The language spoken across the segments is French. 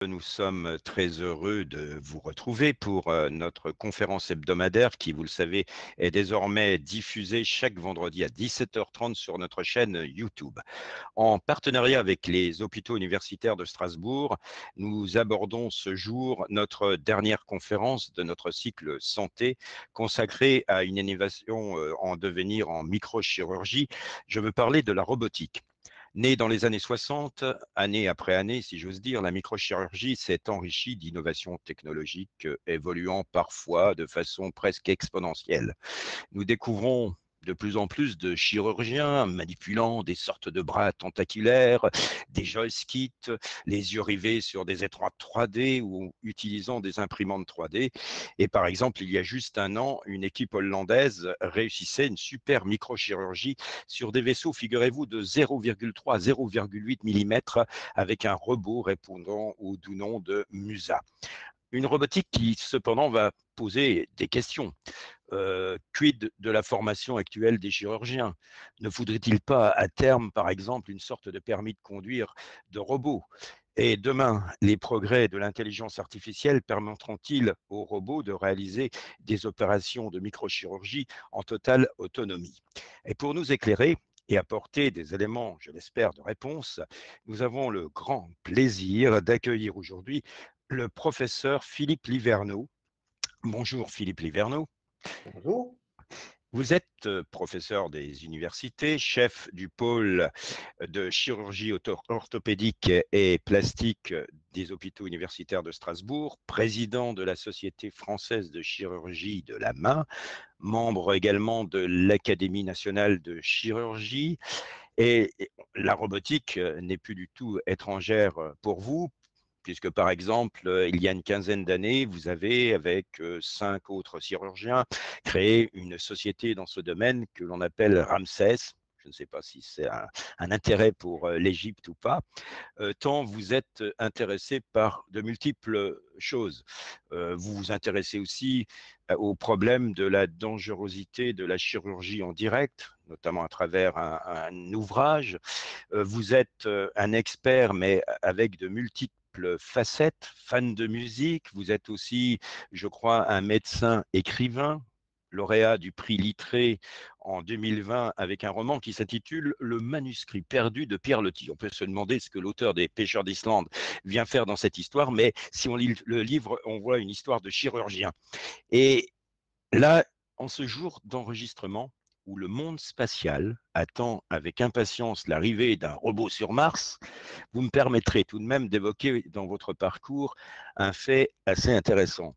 nous sommes très heureux de vous retrouver pour notre conférence hebdomadaire qui, vous le savez, est désormais diffusée chaque vendredi à 17h30 sur notre chaîne YouTube. En partenariat avec les hôpitaux universitaires de Strasbourg, nous abordons ce jour notre dernière conférence de notre cycle santé consacrée à une innovation en devenir en microchirurgie. Je veux parler de la robotique. Née dans les années 60, année après année, si j'ose dire, la microchirurgie s'est enrichie d'innovations technologiques évoluant parfois de façon presque exponentielle. Nous découvrons de plus en plus de chirurgiens manipulant des sortes de bras tentaculaires, des joysticks, les yeux rivés sur des étroites 3D ou utilisant des imprimantes 3D. Et par exemple, il y a juste un an, une équipe hollandaise réussissait une super microchirurgie sur des vaisseaux, figurez-vous, de 0,3 à 0,8 mm avec un robot répondant au doux nom de Musa. Une robotique qui, cependant, va poser des questions. Quid de la formation actuelle des chirurgiens? Ne faudrait-il pas à terme, par exemple, une sorte de permis de conduire de robot? Et demain, les progrès de l'intelligence artificielle permettront-ils aux robots de réaliser des opérations de microchirurgie en totale autonomie? Et pour nous éclairer et apporter des éléments, je l'espère, de réponse, nous avons le grand plaisir d'accueillir aujourd'hui le professeur Philippe Liverneau. Bonjour Philippe Liverneau. Bonjour. Vous êtes professeur des universités, chef du pôle de chirurgie orthopédique et plastique des hôpitaux universitaires de Strasbourg, président de la Société française de chirurgie de la main, membre également de l'Académie nationale de chirurgie. Et la robotique n'est plus du tout étrangère pour vous, puisque par exemple, il y a une quinzaine d'années, vous avez, avec 5 autres chirurgiens, créé une société dans ce domaine que l'on appelle Ramsès. Je ne sais pas si c'est un intérêt pour l'Égypte ou pas, tant vous êtes intéressé par de multiples choses. Vous vous intéressez aussi au problème de la dangerosité de la chirurgie en direct, notamment à travers un ouvrage. Vous êtes un expert, mais avec de multiples facettes, fan de musique. Vous êtes aussi, je crois, un médecin écrivain, lauréat du prix Littré en 2020 avec un roman qui s'intitule Le manuscrit perdu de Pierre Loti. On peut se demander ce que l'auteur des Pêcheurs d'Islande vient faire dans cette histoire, mais si on lit le livre, on voit une histoire de chirurgien. Et là, en ce jour d'enregistrement, où le monde spatial attend avec impatience l'arrivée d'un robot sur Mars, vous me permettrez tout de même d'évoquer dans votre parcours un fait assez intéressant.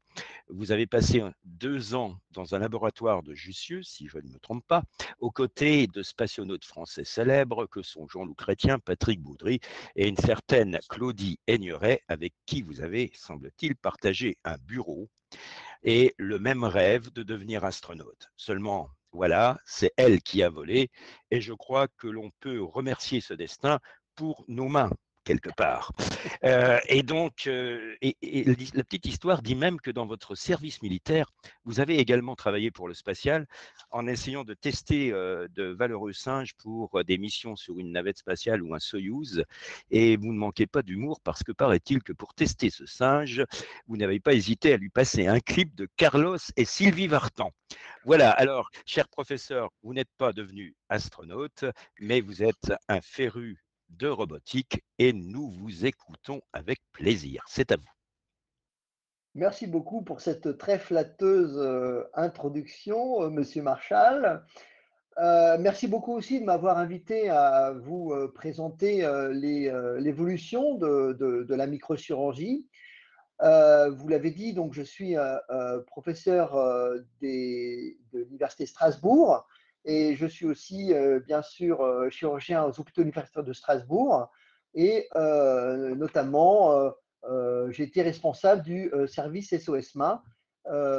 Vous avez passé 2 ans dans un laboratoire de Jussieu, si je ne me trompe pas, aux côtés de spationautes français célèbres que sont Jean-Loup Chrétien, Patrick Baudry et une certaine Claudie Aigneret, avec qui vous avez, semble-t-il, partagé un bureau et le même rêve de devenir astronaute. Seulement, voilà, c'est elle qui a volé et je crois que l'on peut remercier ce destin pour nos mains quelque part. Et donc, la petite histoire dit même que dans votre service militaire, vous avez également travaillé pour le spatial en essayant de tester de valeureux singes pour des missions sur une navette spatiale ou un Soyouz. Et vous ne manquez pas d'humour parce que paraît-il que pour tester ce singe, vous n'avez pas hésité à lui passer un clip de Carlos et Sylvie Vartan. Voilà, alors, cher professeur, vous n'êtes pas devenu astronaute, mais vous êtes un féru de robotique et nous vous écoutons avec plaisir. C'est à vous. Merci beaucoup pour cette très flatteuse introduction, Monsieur Marshall. Merci beaucoup aussi de m'avoir invité à vous présenter l'évolution de la microchirurgie. Vous l'avez dit, donc je suis professeur de l'Université Strasbourg et je suis aussi bien sûr chirurgien aux hôpitaux universitaires de Strasbourg et notamment j'ai été responsable du service SOS-Main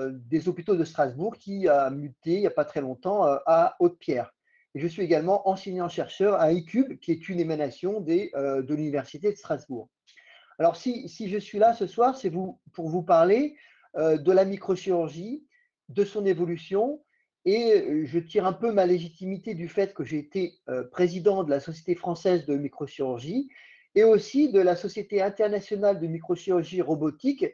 des hôpitaux de Strasbourg qui a muté il n'y a pas très longtemps à Haute-Pierre. Et je suis également enseignant-chercheur à ICUB, qui est une émanation de l'Université de Strasbourg. Alors, si je suis là ce soir, c'est pour vous parler de la microchirurgie, de son évolution, et je tire un peu ma légitimité du fait que j'ai été président de la Société française de microchirurgie, et aussi de la Société internationale de microchirurgie robotique,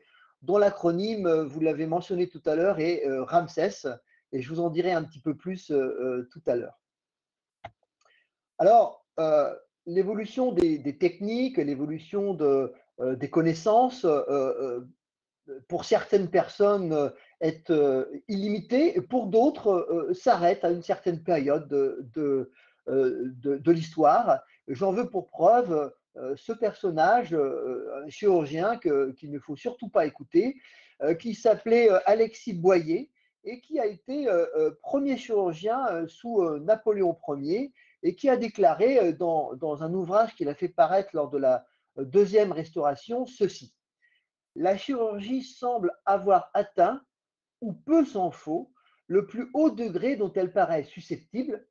dont l'acronyme, vous l'avez mentionné tout à l'heure, est RAMSES, et je vous en dirai un petit peu plus tout à l'heure. Alors, l'évolution des techniques, l'évolution des connaissances, pour certaines personnes, est illimitée, et pour d'autres, s'arrête à une certaine période de l'histoire. J'en veux pour preuve ce personnage, un chirurgien qu'il ne faut surtout pas écouter, qui s'appelait Alexis Boyer et qui a été premier chirurgien sous Napoléon Ier et qui a déclaré dans un ouvrage qu'il a fait paraître lors de la deuxième restauration ceci: la chirurgie semble avoir atteint, ou peu s'en faut, le plus haut degré dont elle paraît susceptible.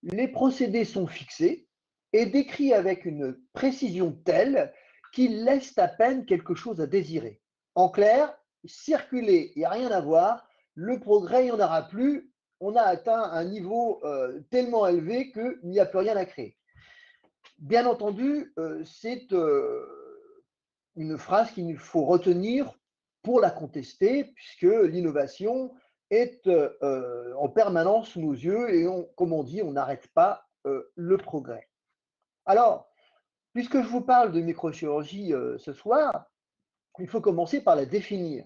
Les procédés sont fixés et décrits avec une précision telle qu'ils laissent à peine quelque chose à désirer. En clair, circuler et rien à voir, le progrès, il n'y en aura plus. On a atteint un niveau tellement élevé qu'il n'y a plus rien à créer. Bien entendu, c'est une phrase qu'il faut retenir pour la contester, puisque l'innovation est en permanence sous nos yeux et comme on dit, on n'arrête pas le progrès. Alors, puisque je vous parle de microchirurgie ce soir, il faut commencer par la définir.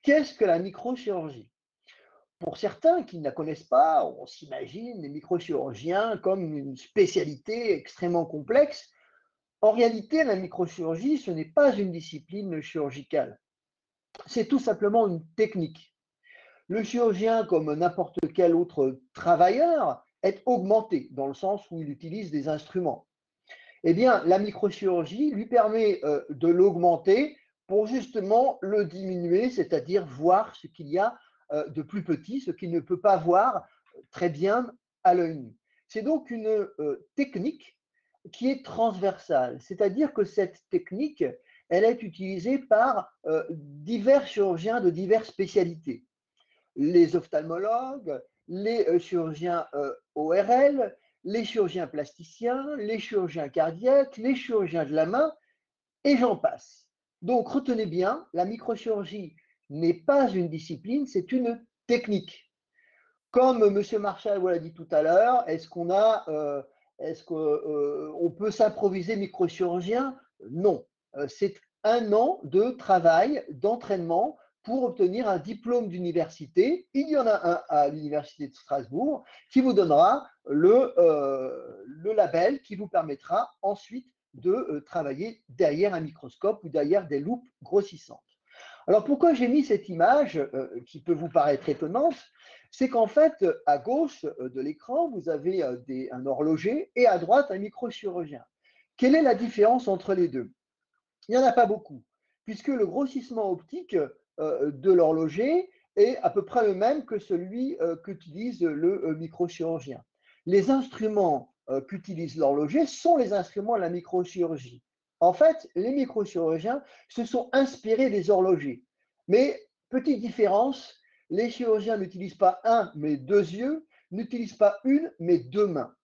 Qu'est-ce que la microchirurgie? Pour certains qui ne la connaissent pas, on s'imagine les microchirurgiens comme une spécialité extrêmement complexe. En réalité, la microchirurgie, ce n'est pas une discipline chirurgicale. C'est tout simplement une technique. Le chirurgien, comme n'importe quel autre travailleur, est augmenté dans le sens où il utilise des instruments. Eh bien, la microchirurgie lui permet de l'augmenter pour justement le diminuer, c'est-à-dire voir ce qu'il y a de plus petit, ce qu'il ne peut pas voir très bien à l'œil nu. C'est donc une technique qui est transversale, c'est-à-dire que cette technique, elle est utilisée par divers chirurgiens de diverses spécialités. Les ophtalmologues, les chirurgiens ORL, les chirurgiens plasticiens, les chirurgiens cardiaques, les chirurgiens de la main, et j'en passe. Donc retenez bien, la microchirurgie n'est pas une discipline, c'est une technique. Comme M. Marshall vous l'a dit tout à l'heure, est-ce qu'on peut s'improviser microchirurgien? Non. C'est un an de travail, d'entraînement pour obtenir un diplôme d'université. Il y en a un à l'Université de Strasbourg qui vous donnera le label qui vous permettra ensuite de travailler derrière un microscope ou derrière des loupes grossissantes. Alors pourquoi j'ai mis cette image qui peut vous paraître étonnante? C'est qu'en fait, à gauche de l'écran, vous avez un horloger et à droite un microchirurgien. Quelle est la différence entre les deux? Il n'y en a pas beaucoup, puisque le grossissement optique de l'horloger est à peu près le même que celui qu'utilise le microchirurgien. Les instruments qu'utilise l'horloger sont les instruments de la microchirurgie. En fait, les microchirurgiens se sont inspirés des horlogers. Mais, petite différence, les chirurgiens n'utilisent pas un, mais deux yeux, n'utilisent pas une, mais deux mains.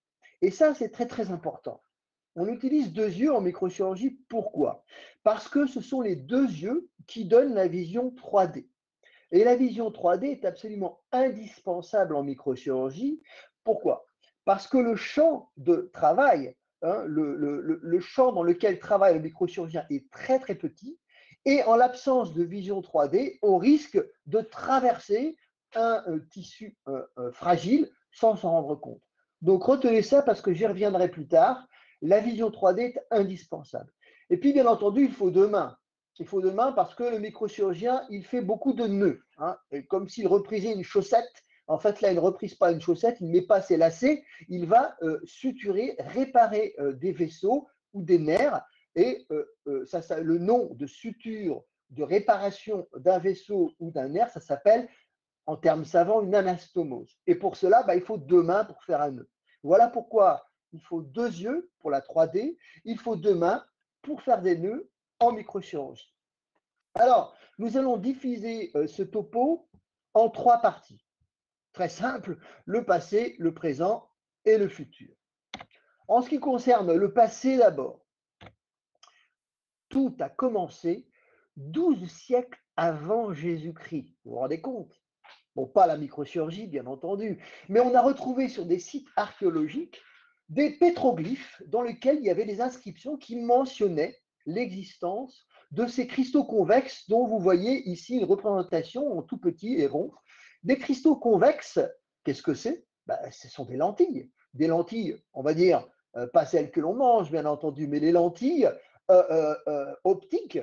Et ça, c'est très, très important. On utilise deux yeux en microchirurgie. Pourquoi? Parce que ce sont les deux yeux qui donnent la vision 3D. Et la vision 3D est absolument indispensable en microchirurgie. Pourquoi? Parce que le champ de travail, hein, le champ dans lequel travaille le microchirurgien est très très petit. Et en l'absence de vision 3D, on risque de traverser un tissu fragile sans s'en rendre compte. Donc retenez ça parce que j'y reviendrai plus tard. La vision 3D est indispensable. Et puis, bien entendu, il faut deux mains. Il faut deux mains parce que le microchirurgien, il fait beaucoup de nœuds, hein, comme s'il reprisait une chaussette. En fait, là, il ne reprise pas une chaussette, il ne met pas ses lacets, il va suturer, réparer des vaisseaux ou des nerfs. Et le nom de suture, de réparation d'un vaisseau ou d'un nerf, ça s'appelle, en termes savants, une anastomose. Et pour cela, il faut deux mains pour faire un nœud. Voilà pourquoi il faut deux yeux pour la 3D, il faut deux mains pour faire des nœuds en microchirurgie. Alors, nous allons diviser ce topo en trois parties. Très simple, le passé, le présent et le futur. En ce qui concerne le passé d'abord, tout a commencé 12 siècles avant Jésus-Christ. Vous vous rendez compte? Bon, pas la microchirurgie, bien entendu, mais on a retrouvé sur des sites archéologiques des pétroglyphes dans lesquels il y avait des inscriptions qui mentionnaient l'existence de ces cristaux convexes dont vous voyez ici une représentation en tout petit et rond. Des cristaux convexes, qu'est-ce que c'est? Ben, ce sont des lentilles. Des lentilles, on va dire, pas celles que l'on mange, bien entendu, mais les lentilles optiques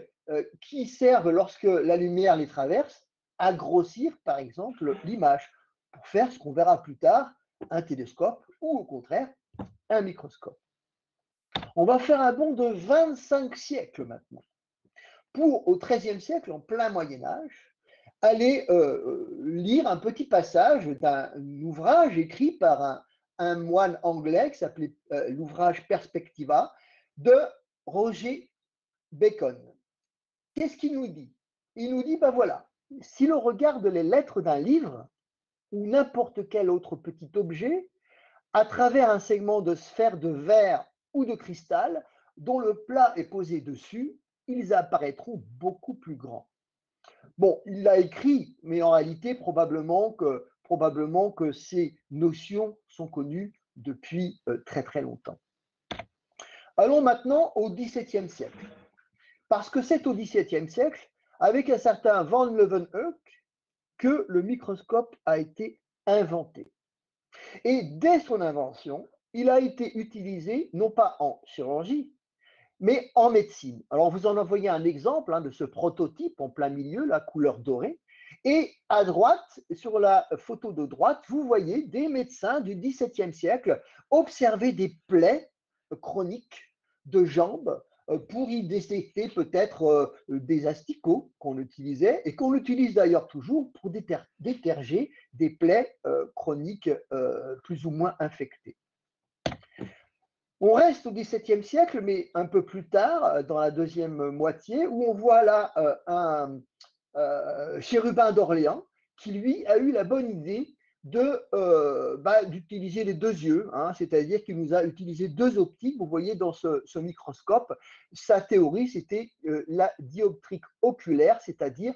qui servent, lorsque la lumière les traverse, à grossir, par exemple, l'image, pour faire ce qu'on verra plus tard, un télescope ou au contraire, un microscope. On va faire un bond de 25 siècles maintenant, pour au XIIIe siècle, en plein Moyen Âge, aller lire un petit passage d'un ouvrage écrit par un moine anglais qui s'appelait l'ouvrage Perspectiva de Roger Bacon. Qu'est-ce qu'il nous dit? Il nous dit, ben voilà, si l'on regarde les lettres d'un livre ou n'importe quel autre petit objet, à travers un segment de sphère de verre ou de cristal dont le plat est posé dessus, ils apparaîtront beaucoup plus grands. Bon, il l'a écrit, mais en réalité, probablement que ces notions sont connues depuis très très longtemps. Allons maintenant au XVIIe siècle. Parce que c'est au XVIIe siècle, avec un certain Van Leeuwenhoek, que le microscope a été inventé. Et dès son invention, il a été utilisé non pas en chirurgie, mais en médecine. Alors, vous en envoyez un exemple de ce prototype en plein milieu, la couleur dorée. Et à droite, sur la photo de droite, vous voyez des médecins du XVIIe siècle observer des plaies chroniques de jambes pour y détecter peut-être des asticots qu'on utilisait et qu'on utilise d'ailleurs toujours pour déterger des plaies chroniques plus ou moins infectées. On reste au XVIIe siècle, mais un peu plus tard, dans la deuxième moitié, où on voit là un chérubin d'Orléans qui, lui, a eu la bonne idée d'utiliser les deux yeux, c'est-à-dire qu'il nous a utilisé deux optiques. Vous voyez dans ce microscope, sa théorie, c'était la dioptrique oculaire, c'est-à-dire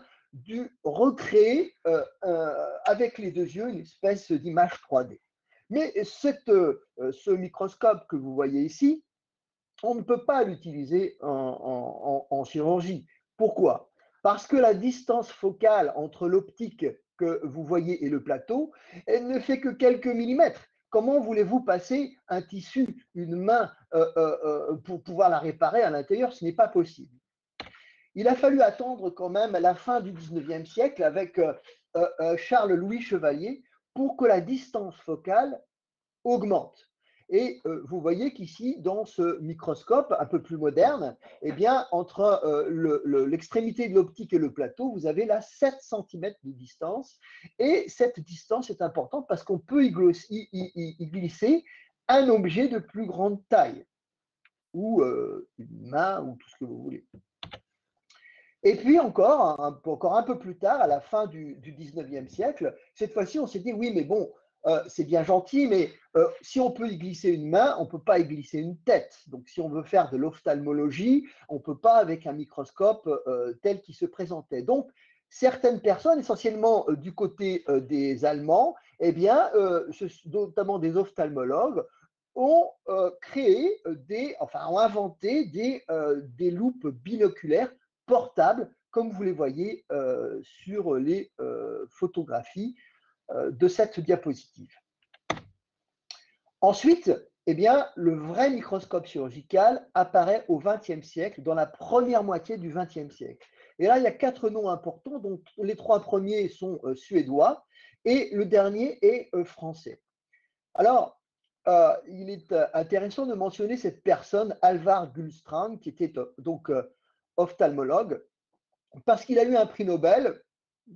recréer avec les deux yeux une espèce d'image 3D. Mais ce microscope que vous voyez ici, on ne peut pas l'utiliser en chirurgie. Pourquoi? Parce que la distance focale entre l'optique que vous voyez et le plateau, elle ne fait que quelques millimètres. Comment voulez-vous passer un tissu, une main, pour pouvoir la réparer à l'intérieur? Ce n'est pas possible. Il a fallu attendre quand même la fin du XIXe siècle avec Charles-Louis Chevalier pour que la distance focale augmente. Et vous voyez qu'ici, dans ce microscope un peu plus moderne, eh bien, entre l'extrémité de l'optique et le plateau, vous avez là 7 cm de distance. Et cette distance est importante parce qu'on peut y glisser un objet de plus grande taille, ou une main, ou tout ce que vous voulez. Et puis encore un peu plus tard, à la fin du 19e siècle, cette fois-ci, on s'est dit, oui, mais bon, c'est bien gentil, mais si on peut y glisser une main, on ne peut pas y glisser une tête. Donc, si on veut faire de l'ophtalmologie, on ne peut pas avec un microscope tel qu'il se présentait. Donc, certaines personnes, essentiellement du côté des Allemands, eh bien, notamment des ophtalmologues, ont ont inventé des loupes binoculaires portables, comme vous les voyez sur les photographies de cette diapositive. Ensuite, eh bien, le vrai microscope chirurgical apparaît au XXe siècle, dans la première moitié du XXe siècle. Et là, il y a 4 noms importants, donc les 3 premiers sont suédois et le dernier est français. Alors, il est intéressant de mentionner cette personne, Alvar Gullstrand, qui était donc ophtalmologue, parce qu'il a eu un prix Nobel,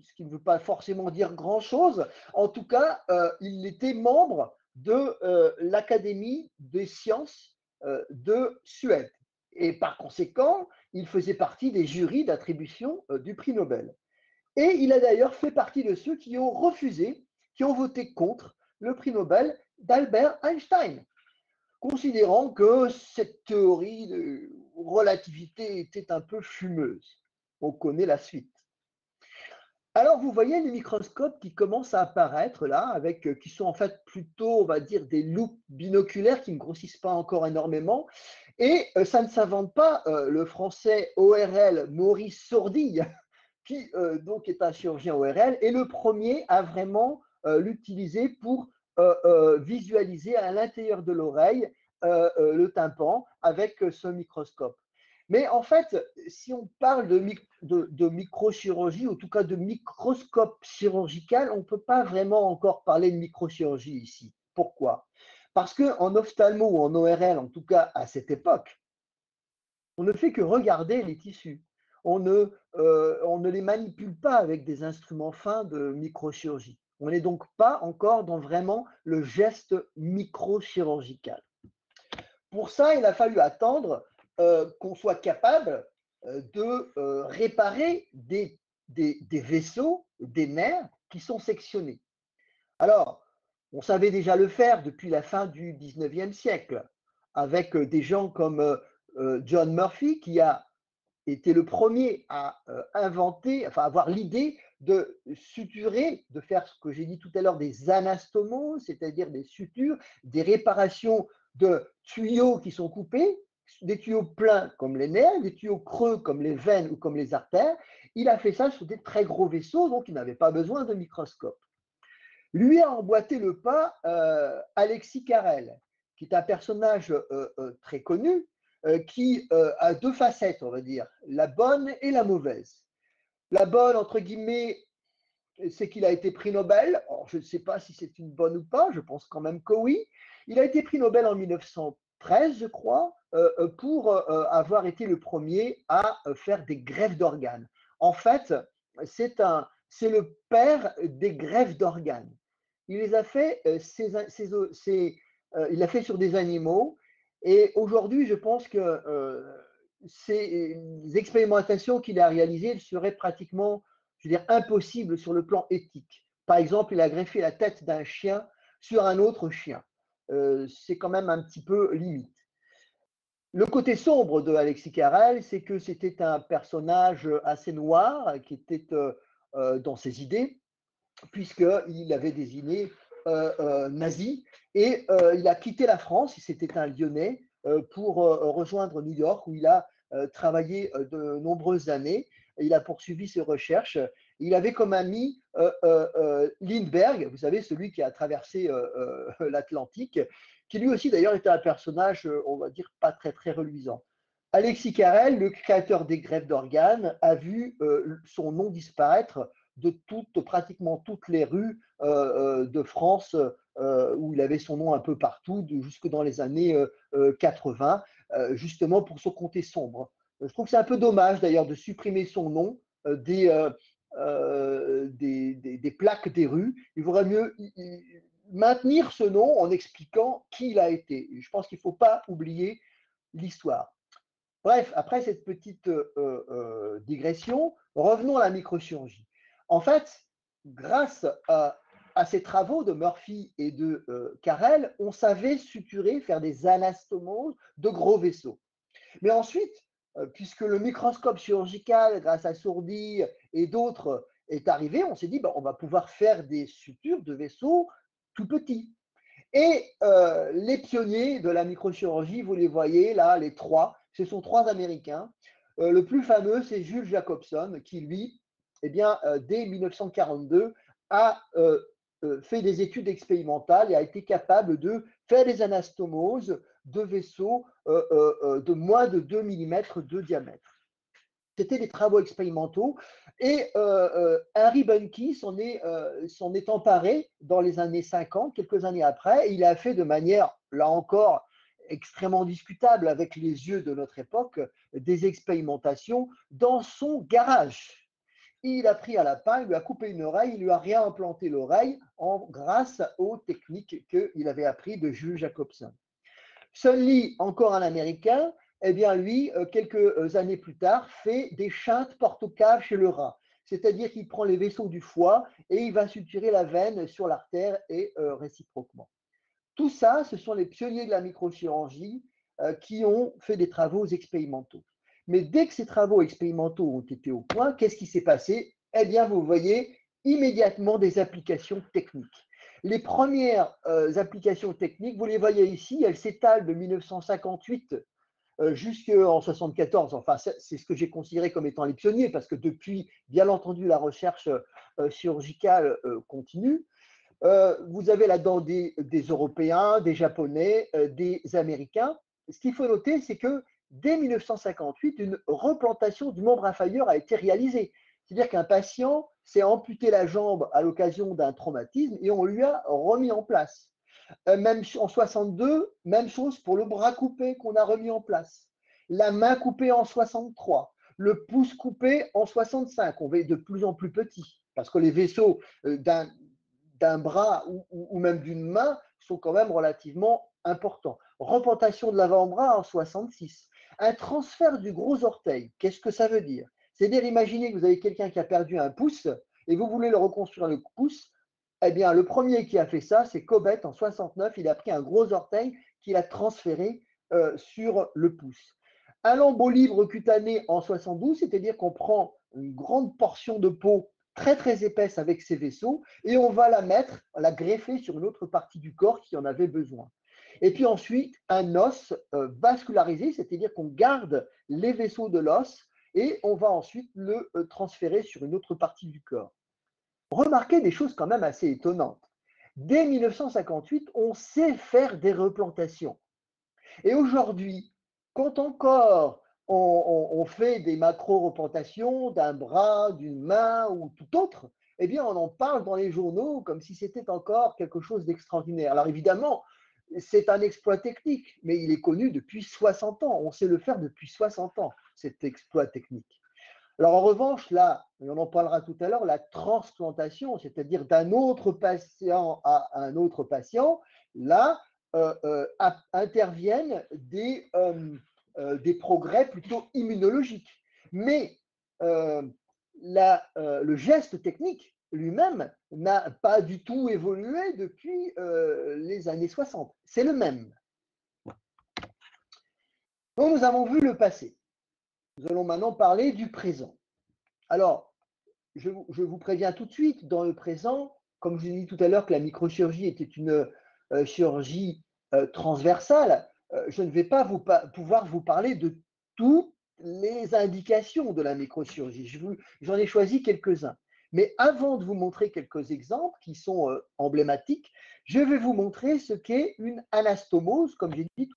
ce qui ne veut pas forcément dire grand-chose. En tout cas, il était membre de l'Académie des sciences de Suède. Et par conséquent, il faisait partie des jurys d'attribution du prix Nobel. Et il a d'ailleurs fait partie de ceux qui ont refusé, qui ont voté contre le prix Nobel d'Albert Einstein, considérant que cette théorie relativité était un peu fumeuse. On connaît la suite. Alors, vous voyez les microscopes qui commencent à apparaître là, qui sont en fait plutôt, on va dire, des loupes binoculaires qui ne grossissent pas encore énormément. Et ça ne s'invente pas, le français ORL Maurice Sourdille, qui donc est un chirurgien ORL, est le premier à vraiment l'utiliser pour visualiser à l'intérieur de l'oreille le tympan avec ce microscope. Mais en fait, si on parle de microchirurgie, ou en tout cas de microscope chirurgical, on ne peut pas vraiment encore parler de microchirurgie ici. Pourquoi? Parce qu'en ophtalmo ou en ORL, en tout cas à cette époque, on ne fait que regarder les tissus. On ne les manipule pas avec des instruments fins de microchirurgie. On n'est donc pas encore dans vraiment le geste microchirurgical. Pour ça, il a fallu attendre qu'on soit capable de réparer des vaisseaux, des nerfs qui sont sectionnés. Alors, on savait déjà le faire depuis la fin du 19e siècle, avec des gens comme John Murphy, qui a été le premier à inventer, enfin avoir l'idée de suturer, de faire ce que j'ai dit tout à l'heure, des anastomoses, c'est-à-dire des sutures, des réparations de tuyaux qui sont coupés, des tuyaux pleins comme les nerfs, des tuyaux creux comme les veines ou comme les artères. Il a fait ça sur des très gros vaisseaux, donc il n'avait pas besoin de microscope. Lui a emboîté le pas Alexis Carrel, qui est un personnage très connu, qui a deux facettes, on va dire, la bonne et la mauvaise. La bonne, entre guillemets, c'est qu'il a été prix Nobel. Alors, je ne sais pas si c'est une bonne ou pas, je pense quand même que oui. Il a été prix Nobel en 1913, je crois, pour avoir été le premier à faire des greffes d'organes. En fait, c'est le père des greffes d'organes. Il les a fait, il l'a fait sur des animaux. Et aujourd'hui, je pense que ces expérimentations qu'il a réalisées seraient pratiquement, je veux dire, impossibles sur le plan éthique. Par exemple, il a greffé la tête d'un chien sur un autre chien. C'est quand même un petit peu limite. Le côté sombre de Alexis Carrel, c'est que c'était un personnage assez noir qui était dans ses idées, puisqu'il avait des idées nazis et il a quitté la France, c'était un Lyonnais, pour rejoindre New York où il a travaillé de nombreuses années. Il a poursuivi ses recherches. Il avait comme ami Lindbergh, vous savez, celui qui a traversé l'Atlantique, qui lui aussi d'ailleurs était un personnage, on va dire, pas très très reluisant. Alexis Carrel, le créateur des greffes d'organes, a vu son nom disparaître de pratiquement toutes les rues de France où il avait son nom un peu partout, jusque dans les années 80, justement pour son côté sombre. Je trouve que c'est un peu dommage d'ailleurs de supprimer son nom des plaques des rues. Il vaudrait mieux maintenir ce nom en expliquant qui il a été. Je pense qu'il ne faut pas oublier l'histoire. Bref, après cette petite digression, revenons à la microchirurgie. En fait, grâce à ces travaux de Murphy et de Carrel, on savait suturer, faire des anastomoses de gros vaisseaux. Mais ensuite, puisque le microscope chirurgical, grâce à Sourdille et d'autres, est arrivé, on s'est dit, on va pouvoir faire des sutures de vaisseaux tout petits. Et les pionniers de la microchirurgie, vous les voyez là, les trois, ce sont trois Américains. Le plus fameux, c'est Jules Jacobson, qui lui, eh bien, dès 1942, a fait des études expérimentales et a été capable de faire des anastomoses de vaisseaux de moins de 2 mm de diamètre. C'était des travaux expérimentaux et Henry Bunke s'en est emparé dans les années 50, quelques années après, et il a fait de manière, là encore, extrêmement discutable avec les yeux de notre époque, des expérimentations dans son garage. Il a pris à la pain, il lui a coupé une oreille, il lui a réimplanté l'oreille grâce aux techniques qu'il avait apprises de Jules Jacobson. Sun Lee, encore un Américain, eh bien lui, quelques années plus tard, fait des chintes porte-cave chez le rat. C'est-à-dire qu'il prend les vaisseaux du foie et il va suturer la veine sur l'artère et réciproquement. Tout ça, ce sont les pionniers de la microchirurgie qui ont fait des travaux expérimentaux. Mais dès que ces travaux expérimentaux ont été au point, qu'est-ce qui s'est passé? Eh bien, vous voyez immédiatement des applications techniques. Les premières applications techniques, vous les voyez ici, elles s'étalent de 1958 jusqu'en 74. Enfin, c'est ce que j'ai considéré comme étant les pionniers, parce que depuis, bien entendu, la recherche chirurgicale continue. Vous avez là-dedans des Européens, des Japonais, des Américains. Ce qu'il faut noter, c'est que dès 1958, une replantation du membre inférieur a été réalisée. C'est-à-dire qu'un patient s'est amputé la jambe à l'occasion d'un traumatisme et on lui a remis en place. Même en 62, même chose pour le bras coupé qu'on a remis en place. La main coupée en 63, le pouce coupé en 65. On va de plus en plus petit parce que les vaisseaux d'un bras ou même d'une main sont quand même relativement importants. Replantation de l'avant-bras en 66. Un transfert du gros orteil, qu'est-ce que ça veut dire? C'est-à-dire, imaginez que vous avez quelqu'un qui a perdu un pouce et vous voulez le reconstruire le pouce. Eh bien, le premier qui a fait ça, c'est Cobbett en 69. Il a pris un gros orteil qu'il a transféré sur le pouce. Un lambeau libre cutané en 72, c'est-à-dire qu'on prend une grande portion de peau très très épaisse avec ces vaisseaux et on va la greffer sur une autre partie du corps qui en avait besoin. Et puis ensuite, un os vascularisé, c'est-à-dire qu'on garde les vaisseaux de l'os et on va ensuite le transférer sur une autre partie du corps. Remarquez des choses quand même assez étonnantes. Dès 1958, on sait faire des replantations. Et aujourd'hui, quand encore on fait des macro-replantations d'un bras, d'une main ou tout autre, eh bien, on en parle dans les journaux comme si c'était encore quelque chose d'extraordinaire. Alors évidemment, c'est un exploit technique, mais il est connu depuis 60 ans. On sait le faire depuis 60 ans, cet exploit technique. Alors en revanche, là, et on en parlera tout à l'heure, la transplantation, c'est-à-dire d'un autre patient à un autre patient, là, interviennent des progrès plutôt immunologiques. Mais euh, le geste technique lui-même n'a pas du tout évolué depuis les années 60. C'est le même. Donc nous avons vu le passé. Nous allons maintenant parler du présent. Alors, je vous préviens tout de suite, dans le présent, comme je vous ai dit tout à l'heure que la microchirurgie était une chirurgie transversale, je ne vais pas pouvoir vous parler de toutes les indications de la microchirurgie. J'en ai choisi quelques-uns. Mais avant de vous montrer quelques exemples qui sont emblématiques, je vais vous montrer ce qu'est une anastomose, comme j'ai dit.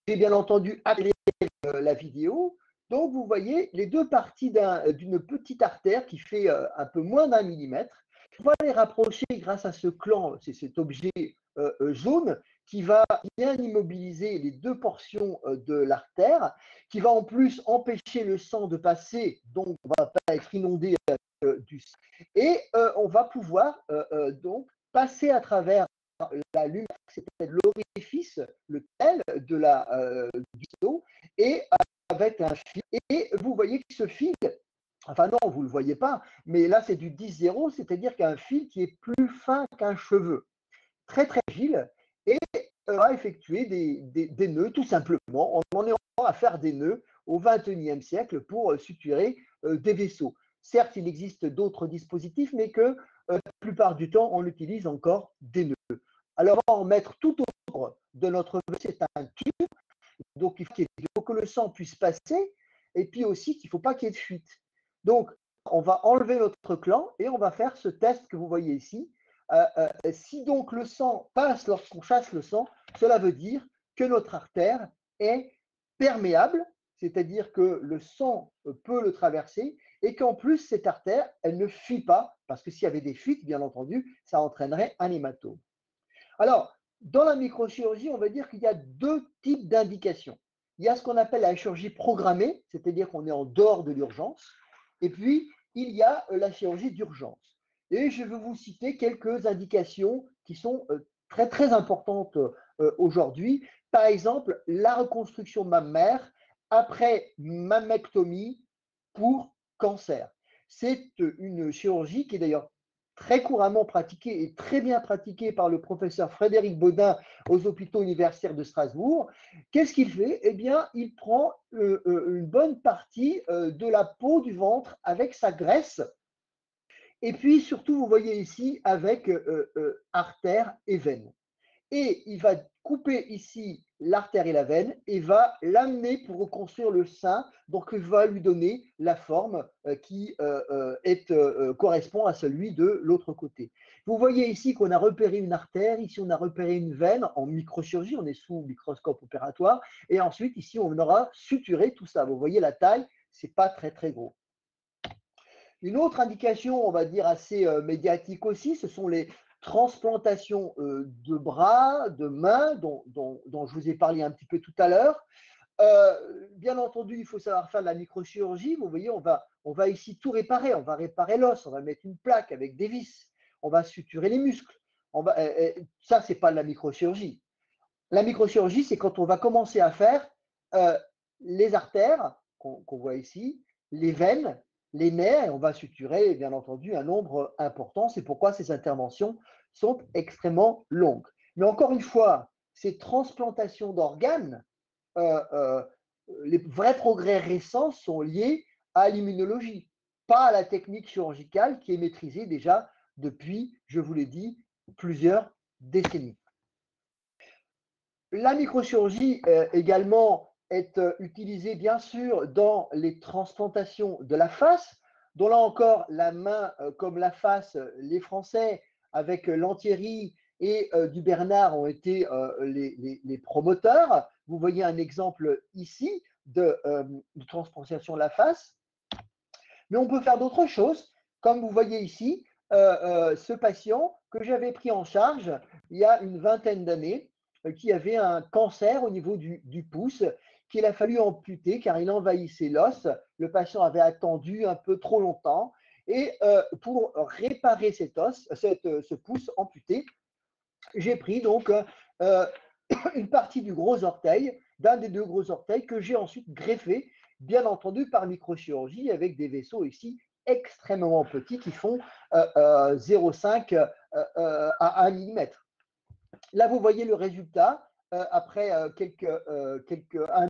J'ai bien entendu accéléré la vidéo. Donc, vous voyez les deux parties d'une petite artère qui fait un peu moins d'un millimètre. On va les rapprocher grâce à ce clan, c'est cet objet jaune qui va bien immobiliser les deux portions de l'artère, qui va en plus empêcher le sang de passer, donc on ne va pas être inondé du sang. Et on va pouvoir donc passer à travers la lumière, c'est-à-dire l'orifice, le tel du dos, et avec un fil. Et vous voyez que ce fil, enfin non, vous ne le voyez pas, mais là c'est du 10-0, c'est-à-dire qu'un fil qui est plus fin qu'un cheveu, très très agile, et va effectuer des nœuds tout simplement. On en est à faire des nœuds au XXIe siècle pour suturer des vaisseaux. Certes, il existe d'autres dispositifs, mais que la plupart du temps, on utilise encore des nœuds. Alors, on va en mettre tout autour de notre vaisseau, c'est un tube. Donc, il faut que le sang puisse passer et puis aussi qu'il ne faut pas qu'il y ait de fuite. Donc, on va enlever notre clan et on va faire ce test que vous voyez ici. Si donc le sang passe lorsqu'on chasse le sang, cela veut dire que notre artère est perméable, c'est-à-dire que le sang peut le traverser et qu'en plus, cette artère, elle ne fuit pas, parce que s'il y avait des fuites, bien entendu, ça entraînerait un hématome. Alors, dans la microchirurgie, on va dire qu'il y a deux types d'indications. Il y a ce qu'on appelle la chirurgie programmée, c'est-à-dire qu'on est en dehors de l'urgence, et puis il y a la chirurgie d'urgence. Et je vais vous citer quelques indications qui sont très très importantes aujourd'hui. Par exemple, la reconstruction mammaire après mammectomie pour cancer. C'est une chirurgie qui est d'ailleurs très couramment pratiqué et très bien pratiqué par le professeur Frédéric Baudin aux hôpitaux universitaires de Strasbourg. Qu'est-ce qu'il fait? Eh bien, il prend une bonne partie de la peau du ventre avec sa graisse. Et puis, surtout, vous voyez ici avec artère et veine. Et il va couper ici l'artère et la veine et va l'amener pour reconstruire le sein. Donc, il va lui donner la forme qui correspond à celui de l'autre côté. Vous voyez ici qu'on a repéré une artère, ici on a repéré une veine en microchirurgie, on est sous microscope opératoire, et ensuite ici on aura suturé tout ça. Vous voyez la taille, c'est pas très très gros. Une autre indication, on va dire assez médiatique aussi, ce sont les transplantations de bras, de mains, dont je vous ai parlé un petit peu tout à l'heure. Bien entendu, il faut savoir faire de la microchirurgie. Vous voyez, on va ici tout réparer. On va réparer l'os, on va mettre une plaque avec des vis, on va suturer les muscles. Ça, ce n'est pas de la microchirurgie. La microchirurgie, c'est quand on va commencer à faire euh, les artères qu'on voit ici, les veines, les nerfs, et on va suturer, bien entendu, un nombre important. C'est pourquoi ces interventions sont extrêmement longues. Mais encore une fois, ces transplantations d'organes, euh, euh, les vrais progrès récents sont liés à l'immunologie, pas à la technique chirurgicale qui est maîtrisée déjà depuis, je vous l'ai dit, plusieurs décennies. La microchirurgie également est utilisée bien sûr dans les transplantations de la face, dont là encore la main comme la face, les Français avec l'Anthierry et du Bernard ont été les promoteurs. Vous voyez un exemple ici de transplantation de la face. Mais on peut faire d'autres choses, comme vous voyez ici, ce patient que j'avais pris en charge il y a une vingtaine d'années, qui avait un cancer au niveau du pouce, qu'il a fallu amputer car il envahissait l'os. Le patient avait attendu un peu trop longtemps. Et pour réparer cet os, ce pouce amputé, j'ai pris donc euh, une partie du gros orteil, d'un des deux gros orteils, que j'ai ensuite greffé, bien entendu par microchirurgie, avec des vaisseaux ici extrêmement petits qui font 0,5 à 1 mm. Là, vous voyez le résultat après un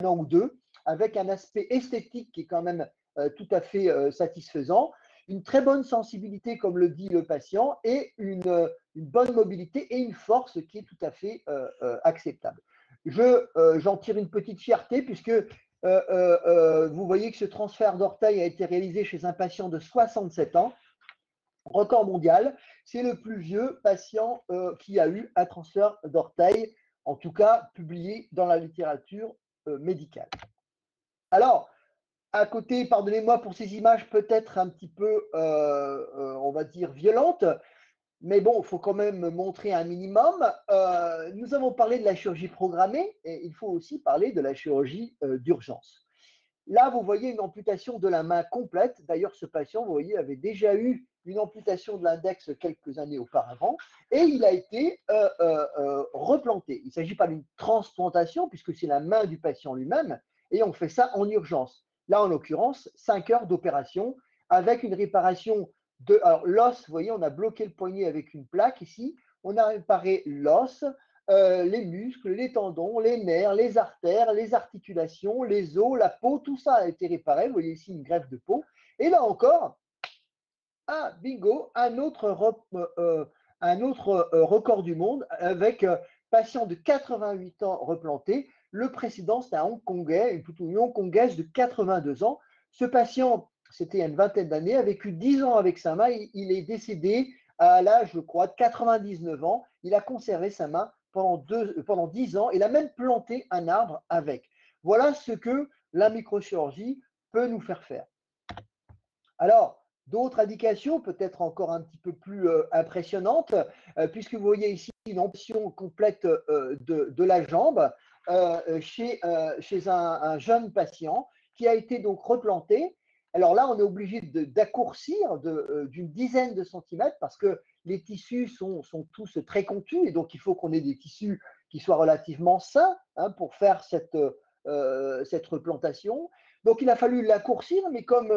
an ou deux, avec un aspect esthétique qui est quand même tout à fait satisfaisant, une très bonne sensibilité, comme le dit le patient, et une bonne mobilité et une force qui est tout à fait acceptable. J'en tire une petite fierté puisque vous voyez que ce transfert d'orteil a été réalisé chez un patient de 67 ans, record mondial. C'est le plus vieux patient qui a eu un transfert d'orteil, en tout cas publié dans la littérature médicale. Alors, à côté, pardonnez-moi pour ces images peut-être un petit peu, on va dire, violentes, mais bon, il faut quand même montrer un minimum. Nous avons parlé de la chirurgie programmée et il faut aussi parler de la chirurgie d'urgence. Là, vous voyez une amputation de la main complète. D'ailleurs, ce patient, vous voyez, avait déjà eu une amputation de l'index quelques années auparavant et il a été replanté. Il ne s'agit pas d'une transplantation puisque c'est la main du patient lui-même et on fait ça en urgence. Là, en l'occurrence, 5 heures d'opération avec une réparation de… Alors, l'os, vous voyez, on a bloqué le poignet avec une plaque ici. On a réparé l'os, les muscles, les tendons, les nerfs, les artères, les articulations, les os, la peau, tout ça a été réparé. Vous voyez ici une greffe de peau. Et là encore, ah, bingo, un autre record du monde avec patient de 88 ans replanté. Le précédent, c'était un Hongkongais, plutôt une Hongkongaise de 82 ans. Ce patient, c'était il y a une vingtaine d'années, a vécu 10 ans avec sa main. Il est décédé à l'âge, je crois, de 99 ans. Il a conservé sa main pendant 10 ans. Il a même planté un arbre avec. Voilà ce que la microchirurgie peut nous faire faire. Alors, d'autres indications, peut-être encore un petit peu plus impressionnantes, puisque vous voyez ici une amputation complète de la jambe chez un jeune patient qui a été donc replanté. Alors là, on est obligé d'accourcir d'une dizaine de centimètres parce que les tissus sont tous très contus et donc il faut qu'on ait des tissus qui soient relativement sains pour faire cette replantation. Donc, il a fallu l'accourcir, mais comme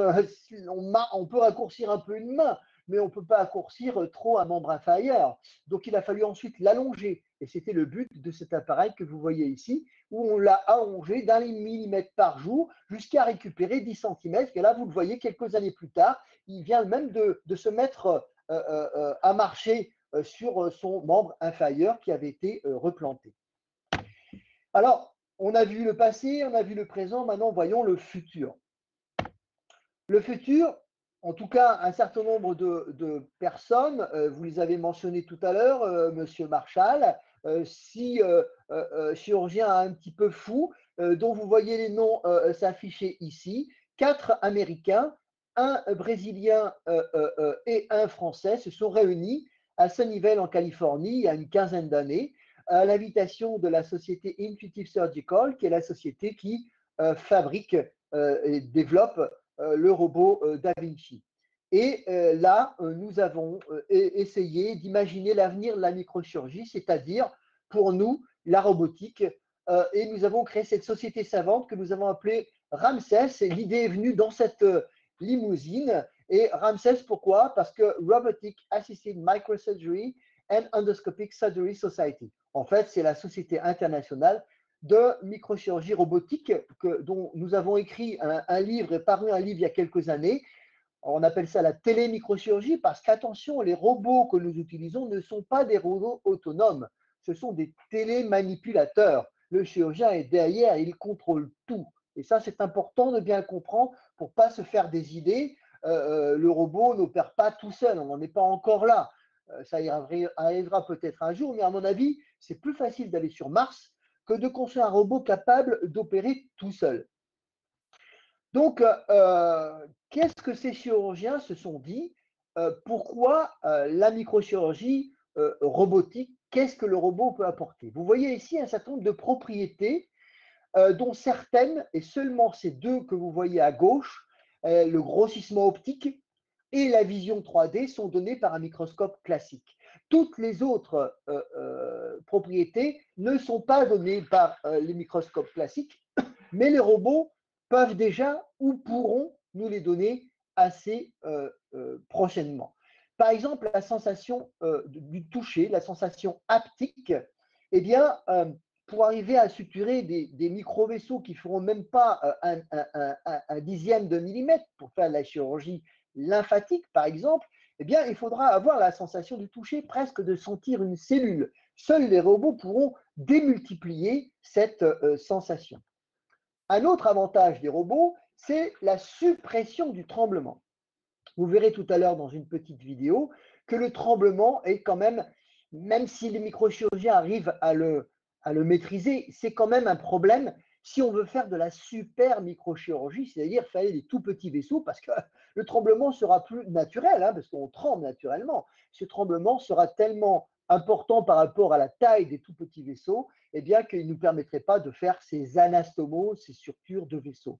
on peut raccourcir un peu une main, mais on ne peut pas raccourcir trop un membre inférieur. Donc, il a fallu ensuite l'allonger. Et c'était le but de cet appareil que vous voyez ici, où on l'a allongé d'un millimètre par jour jusqu'à récupérer 10 cm. Et là, vous le voyez, quelques années plus tard, il vient même de se mettre à marcher sur son membre inférieur qui avait été replanté. Alors, on a vu le passé, on a vu le présent, maintenant voyons le futur. Le futur, en tout cas, un certain nombre de personnes, vous les avez mentionnées tout à l'heure, Monsieur Marshall, chirurgien un petit peu fou, dont vous voyez les noms s'afficher ici, 4 Américains, un Brésilien et un Français se sont réunis à Sunnyvale en Californie il y a une quinzaine d'années, à l'invitation de la société Intuitive Surgical, qui est la société qui fabrique et développe le robot Da Vinci. Et là, nous avons essayé d'imaginer l'avenir de la microchirurgie, c'est-à-dire pour nous, la robotique. Et nous avons créé cette société savante que nous avons appelée Ramsès. Et l'idée est venue dans cette limousine. Et Ramsès, pourquoi? Parce que Robotic Assisted Microsurgery and Endoscopic Surgery Society. En fait, c'est la société internationale de microchirurgie robotique dont nous avons écrit un livre et paru un livre il y a quelques années. On appelle ça la télémicrochirurgie parce qu'attention, les robots que nous utilisons ne sont pas des robots autonomes, ce sont des télémanipulateurs. Le chirurgien est derrière, il contrôle tout. Et ça, c'est important de bien comprendre pour ne pas se faire des idées. Le robot n'opère pas tout seul, on n'en est pas encore là. Ça arrivera peut-être un jour, mais à mon avis, c'est plus facile d'aller sur Mars que de construire un robot capable d'opérer tout seul. Donc, qu'est-ce que ces chirurgiens se sont dit? Pourquoi la microchirurgie robotique? Qu'est-ce que le robot peut apporter? Vous voyez ici un certain nombre de propriétés dont certaines, et seulement ces deux que vous voyez à gauche, le grossissement optique et la vision 3D, sont données par un microscope classique. Toutes les autres propriétés ne sont pas données par les microscopes classiques, mais les robots peuvent déjà ou pourront nous les donner assez prochainement. Par exemple, la sensation du toucher, la sensation haptique, eh bien, pour arriver à suturer des micro-vaisseaux qui ne feront même pas un dixième de millimètre pour faire de la chirurgie lymphatique, par exemple, eh bien, il faudra avoir la sensation du toucher, presque de sentir une cellule. Seuls les robots pourront démultiplier cette sensation. Un autre avantage des robots, c'est la suppression du tremblement. Vous verrez tout à l'heure dans une petite vidéo que le tremblement est quand même si les microchirurgiens arrivent à le maîtriser, c'est quand même un problème si on veut faire de la super microchirurgie, c'est-à-dire faire des tout petits vaisseaux, parce que le tremblement sera plus naturel, hein, parce qu'on tremble naturellement. Ce tremblement sera tellement important par rapport à la taille des tout petits vaisseaux, eh bien qu'il ne nous permettrait pas de faire ces anastomoses, ces surtures de vaisseaux.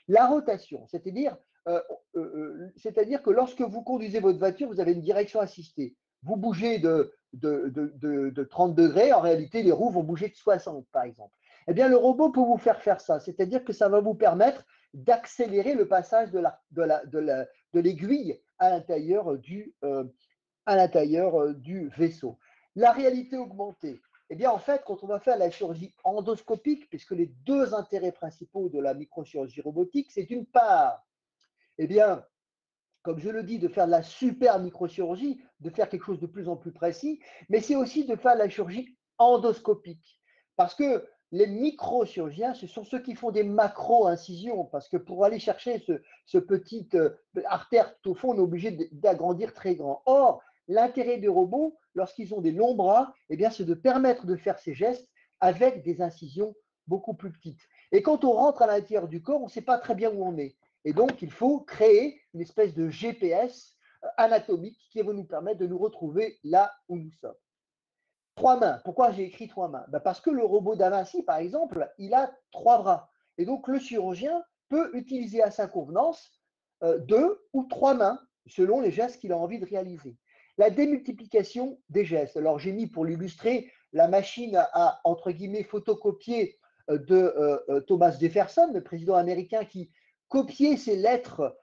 La rotation, c'est-à-dire que lorsque vous conduisez votre voiture, vous avez une direction assistée. Vous bougez de 30 degrés, en réalité, les roues vont bouger de 60, par exemple. Eh bien, le robot peut vous faire ça, c'est-à-dire que ça va vous permettre d'accélérer le passage de l'aiguille à l'intérieur du vaisseau. La réalité augmentée. Eh bien, en fait, quand on va faire la chirurgie endoscopique, puisque les deux intérêts principaux de la microchirurgie robotique, c'est d'une part, eh bien, comme je le dis, de faire de la super microchirurgie, de faire quelque chose de plus en plus précis, mais c'est aussi de faire de la chirurgie endoscopique. Parce que les microchirurgiens, ce sont ceux qui font des macro-incisions, parce que pour aller chercher ce petit artère tout au fond, on est obligé d'agrandir très grand. Or, l'intérêt des robots, lorsqu'ils ont des longs bras, eh bien, c'est de permettre de faire ces gestes avec des incisions beaucoup plus petites. Et quand on rentre à l'intérieur du corps, on ne sait pas très bien où on est. Et donc, il faut créer une espèce de GPS anatomique qui va nous permettre de nous retrouver là où nous sommes. Trois mains. Pourquoi j'ai écrit trois mains? Parce que le robot Da Vinci, par exemple, il a trois bras. Et donc, le chirurgien peut utiliser à sa convenance deux ou trois mains selon les gestes qu'il a envie de réaliser. La démultiplication des gestes. Alors, j'ai mis pour l'illustrer la machine à, entre guillemets, photocopier de Thomas Jefferson, le président américain qui copiait ses lettres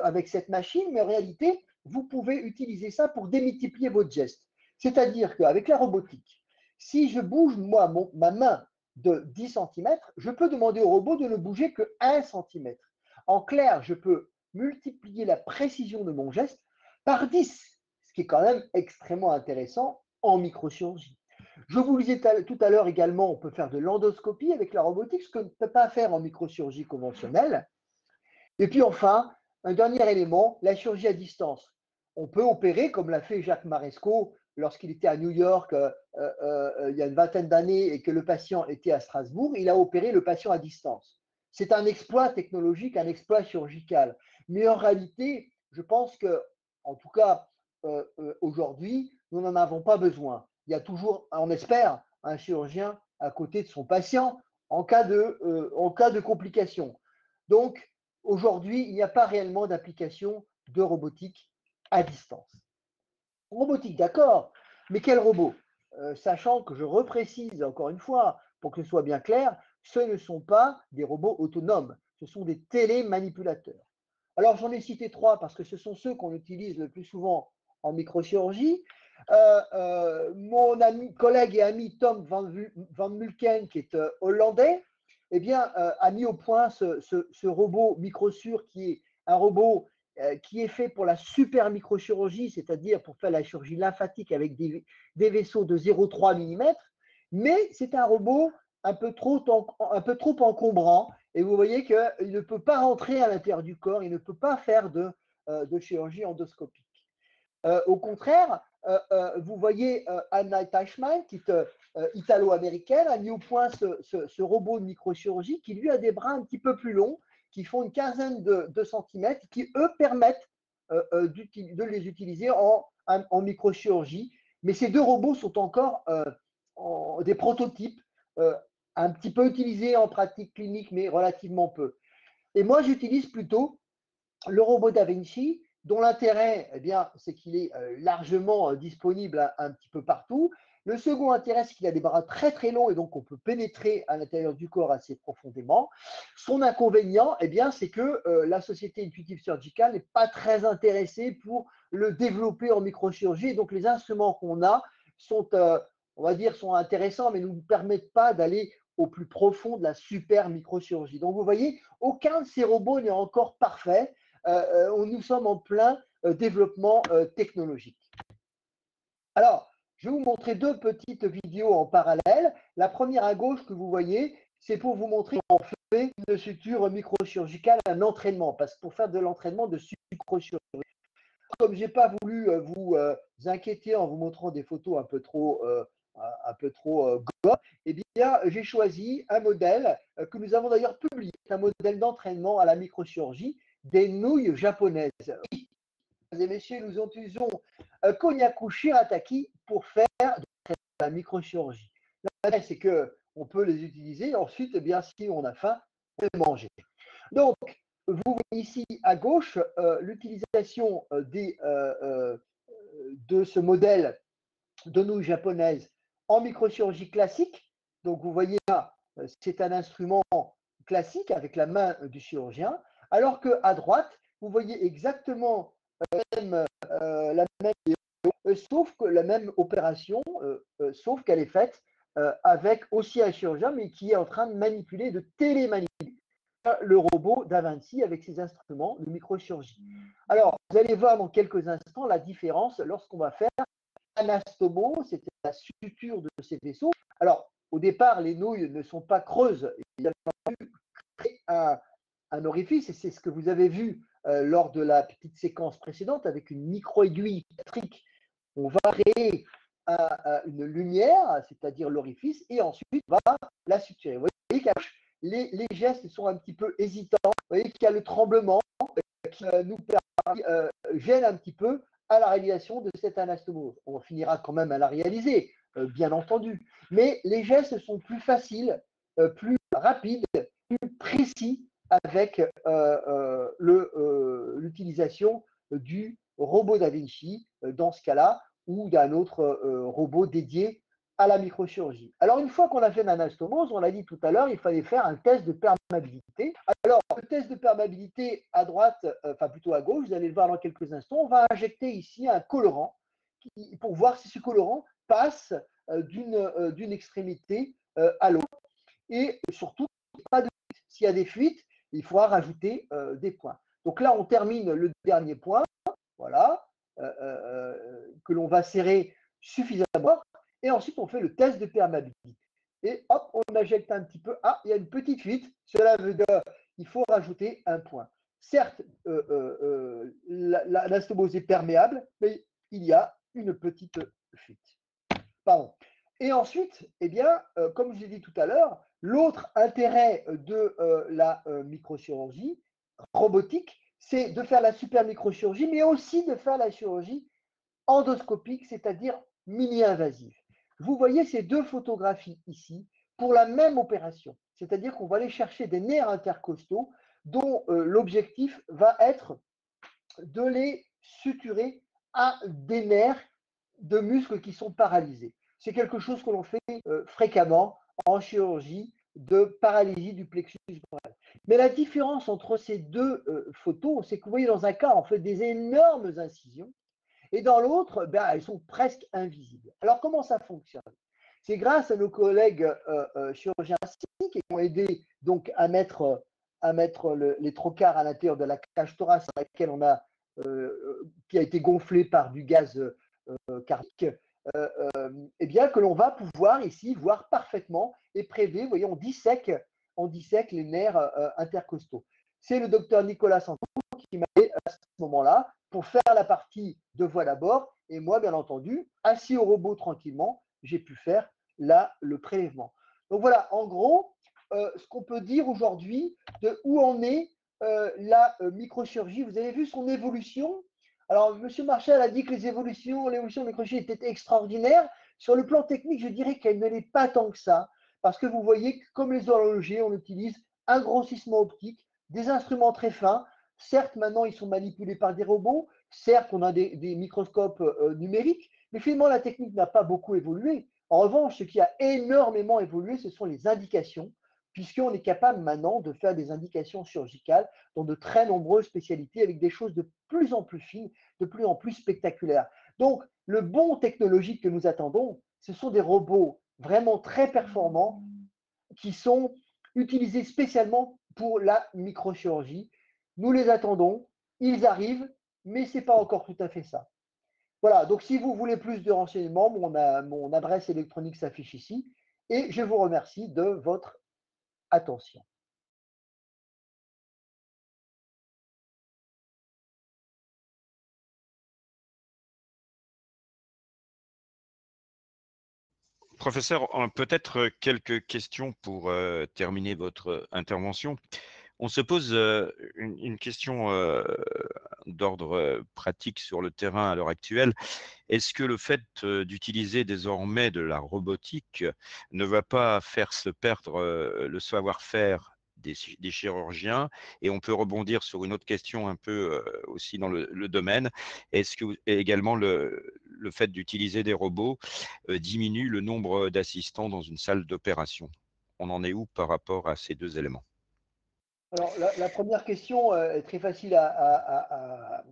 avec cette machine, mais en réalité, vous pouvez utiliser ça pour démultiplier votre geste. C'est-à-dire qu'avec la robotique, si je bouge moi ma main de 10 centimètres, je peux demander au robot de ne bouger que 1 centimètre. En clair, je peux multiplier la précision de mon geste par 10, ce qui est quand même extrêmement intéressant en microchirurgie. Je vous disais tout à l'heure également, on peut faire de l'endoscopie avec la robotique, ce qu'on ne peut pas faire en microchirurgie conventionnelle. Et puis enfin, un dernier élément, la chirurgie à distance. On peut opérer, comme l'a fait Jacques Maresco lorsqu'il était à New York il y a une vingtaine d'années et que le patient était à Strasbourg, il a opéré le patient à distance. C'est un exploit technologique, un exploit chirurgical. Mais en réalité, je pense que, en tout cas, aujourd'hui, nous n'en avons pas besoin. Il y a toujours, on espère, un chirurgien à côté de son patient en cas de complications. Donc, aujourd'hui, il n'y a pas réellement d'application de robotique à distance. Robotique, d'accord, mais quel robot? Sachant que je reprécise encore une fois, pour que ce soit bien clair, ce ne sont pas des robots autonomes, ce sont des télémanipulateurs. Alors, j'en ai cité 3 parce que ce sont ceux qu'on utilise le plus souvent en microchirurgie. Mon collègue et ami Tom van Mulken, qui est hollandais, eh bien, a mis au point ce robot Microsur qui est un robot qui est fait pour la super microchirurgie, c'est-à-dire pour faire la chirurgie lymphatique avec des vaisseaux de 0,3 mm, mais c'est un robot un peu trop encombrant et vous voyez qu'il ne peut pas rentrer à l'intérieur du corps, il ne peut pas faire de chirurgie endoscopique. Au contraire, vous voyez Anna Teichmann, qui est italo-américaine, a mis au point ce robot de microchirurgie qui lui a des bras un petit peu plus longs, qui font une quinzaine de centimètres, qui eux permettent de les utiliser en microchirurgie. Mais ces deux robots sont encore des prototypes, un petit peu utilisés en pratique clinique, mais relativement peu. Et moi, j'utilise plutôt le robot Da Vinci, dont l'intérêt, eh bien, c'est qu'il est largement disponible un petit peu partout. Le second intérêt, c'est qu'il a des bras très très longs et donc on peut pénétrer à l'intérieur du corps assez profondément. Son inconvénient, eh bien, c'est que la société Intuitive Surgical n'est pas très intéressée pour le développer en microchirurgie. Donc les instruments qu'on a sont, on va dire, sont intéressants, mais ne nous permettent pas d'aller au plus profond de la super microchirurgie. Donc vous voyez, aucun de ces robots n'est encore parfait. Nous sommes en plein développement technologique. Alors, je vais vous montrer deux petites vidéos en parallèle. La première à gauche que vous voyez, c'est pour vous montrer comment on fait une suture microchirurgicale, un entraînement, parce que pour faire de l'entraînement de microchirurgie, comme je n'ai pas voulu vous inquiéter en vous montrant des photos un peu trop gore, eh bien, j'ai choisi un modèle que nous avons d'ailleurs publié, un modèle d'entraînement à la microchirurgie des nouilles japonaises. Oui, mesdames et messieurs, nous utilisons Konyaku Shirataki pour faire de la microchirurgie. L'intérêt, c'est qu'on peut les utiliser. Ensuite, eh bien, si on a faim, on peut les manger. Donc, vous voyez ici à gauche l'utilisation de ce modèle de nouilles japonaises en microchirurgie classique. Donc, vous voyez là, c'est un instrument classique avec la main du chirurgien, alors qu'à droite, vous voyez exactement la même sauf que la même opération, sauf qu'elle est faite avec aussi un chirurgien, mais qui est en train de manipuler, de télémanipuler le robot Da Vinci avec ses instruments de microchirurgie. Alors, vous allez voir dans quelques instants la différence lorsqu'on va faire anastomo, c'était la suture de ces vaisseaux. Alors, au départ, les nouilles ne sont pas creuses. Il a fallu créer un orifice, et c'est ce que vous avez vu lors de la petite séquence précédente avec une micro-aiguille électrique. On va créer une lumière, c'est-à-dire l'orifice, et ensuite on va la suturer. Vous voyez que les gestes sont un petit peu hésitants. Vous voyez qu'il y a le tremblement qui nous gêne un petit peu à la réalisation de cette anastomo. On finira quand même à la réaliser, bien entendu. Mais les gestes sont plus faciles, plus rapides, plus précis avec l'utilisation du robot Da Vinci dans ce cas-là, ou d'un autre robot dédié à la microchirurgie. Alors, une fois qu'on a fait l'anastomose, on l'a dit tout à l'heure, il fallait faire un test de perméabilité. Alors, le test de perméabilité à droite, enfin plutôt à gauche, vous allez le voir dans quelques instants, on va injecter ici un colorant pour voir si ce colorant passe d'une extrémité à l'autre. Et surtout, pas de fuite. S'il y a des fuites, il faudra rajouter des points. Donc là, on termine le dernier point, voilà, que l'on va serrer suffisamment. Et ensuite, on fait le test de perméabilité. Et hop, on injecte un petit peu. Ah, il y a une petite fuite. Cela veut dire qu'il faut rajouter un point. Certes, l'anastomose est perméable, mais il y a une petite fuite. Pardon. Et ensuite, eh bien, comme je l'ai dit tout à l'heure, l'autre intérêt de la microchirurgie robotique, c'est de faire la super microchirurgie, mais aussi de faire la chirurgie endoscopique, c'est-à-dire mini-invasive. Vous voyez ces deux photographies ici pour la même opération, c'est-à-dire qu'on va aller chercher des nerfs intercostaux dont l'objectif va être de les suturer à des nerfs de muscles qui sont paralysés. C'est quelque chose que l'on fait fréquemment en chirurgie de paralysie du plexus brachial. Mais la différence entre ces deux photos, c'est que vous voyez, dans un cas, on fait des énormes incisions et dans l'autre, ben, elles sont presque invisibles. Alors, comment ça fonctionne? C'est grâce à nos collègues chirurgiens plastiques qui ont aidé donc à mettre les trocars à l'intérieur de la cage thoracique laquelle on a, qui a été gonflée par du gaz cardiaque, eh bien, que l'on va pouvoir ici voir parfaitement et prélever. Vous voyez, on dissèque les nerfs intercostaux. C'est le docteur Nicolas Santon qui m'a aidé à ce moment-là pour faire la partie de voie d'abord. Et moi, bien entendu, assis au robot tranquillement, j'ai pu faire là le prélèvement. Donc voilà, en gros, ce qu'on peut dire aujourd'hui de où en est la microchirurgie. Vous avez vu son évolution. Alors, M. Marchal a dit que l'évolution de la microchirurgie était extraordinaire. Sur le plan technique, je dirais qu'elle ne l'est pas tant que ça. Parce que vous voyez que, comme les horlogers, on utilise un grossissement optique, des instruments très fins. Certes, maintenant, ils sont manipulés par des robots. Certes, on a des microscopes numériques. Mais finalement, la technique n'a pas beaucoup évolué. En revanche, ce qui a énormément évolué, ce sont les indications, puisqu'on est capable maintenant de faire des indications chirurgicales dans de très nombreuses spécialités avec des choses de plus en plus fines, de plus en plus spectaculaires. Donc, le bond technologique que nous attendons, ce sont des robots vraiment très performants qui sont utilisés spécialement pour la microchirurgie. Nous les attendons, ils arrivent, mais ce n'est pas encore tout à fait ça. Voilà, donc si vous voulez plus de renseignements, mon adresse électronique s'affiche ici et je vous remercie de votre attention. Professeur, peut-être quelques questions pour terminer votre intervention. On se pose une question d'ordre pratique sur le terrain à l'heure actuelle. Est-ce que le fait d'utiliser désormais de la robotique ne va pas faire se perdre le savoir-faire des chirurgiens? Et on peut rebondir sur une autre question un peu aussi dans le domaine. Est-ce que également le fait d'utiliser des robots diminue le nombre d'assistants dans une salle d'opération? On en est où par rapport à ces deux éléments? Alors, la première question est très facile à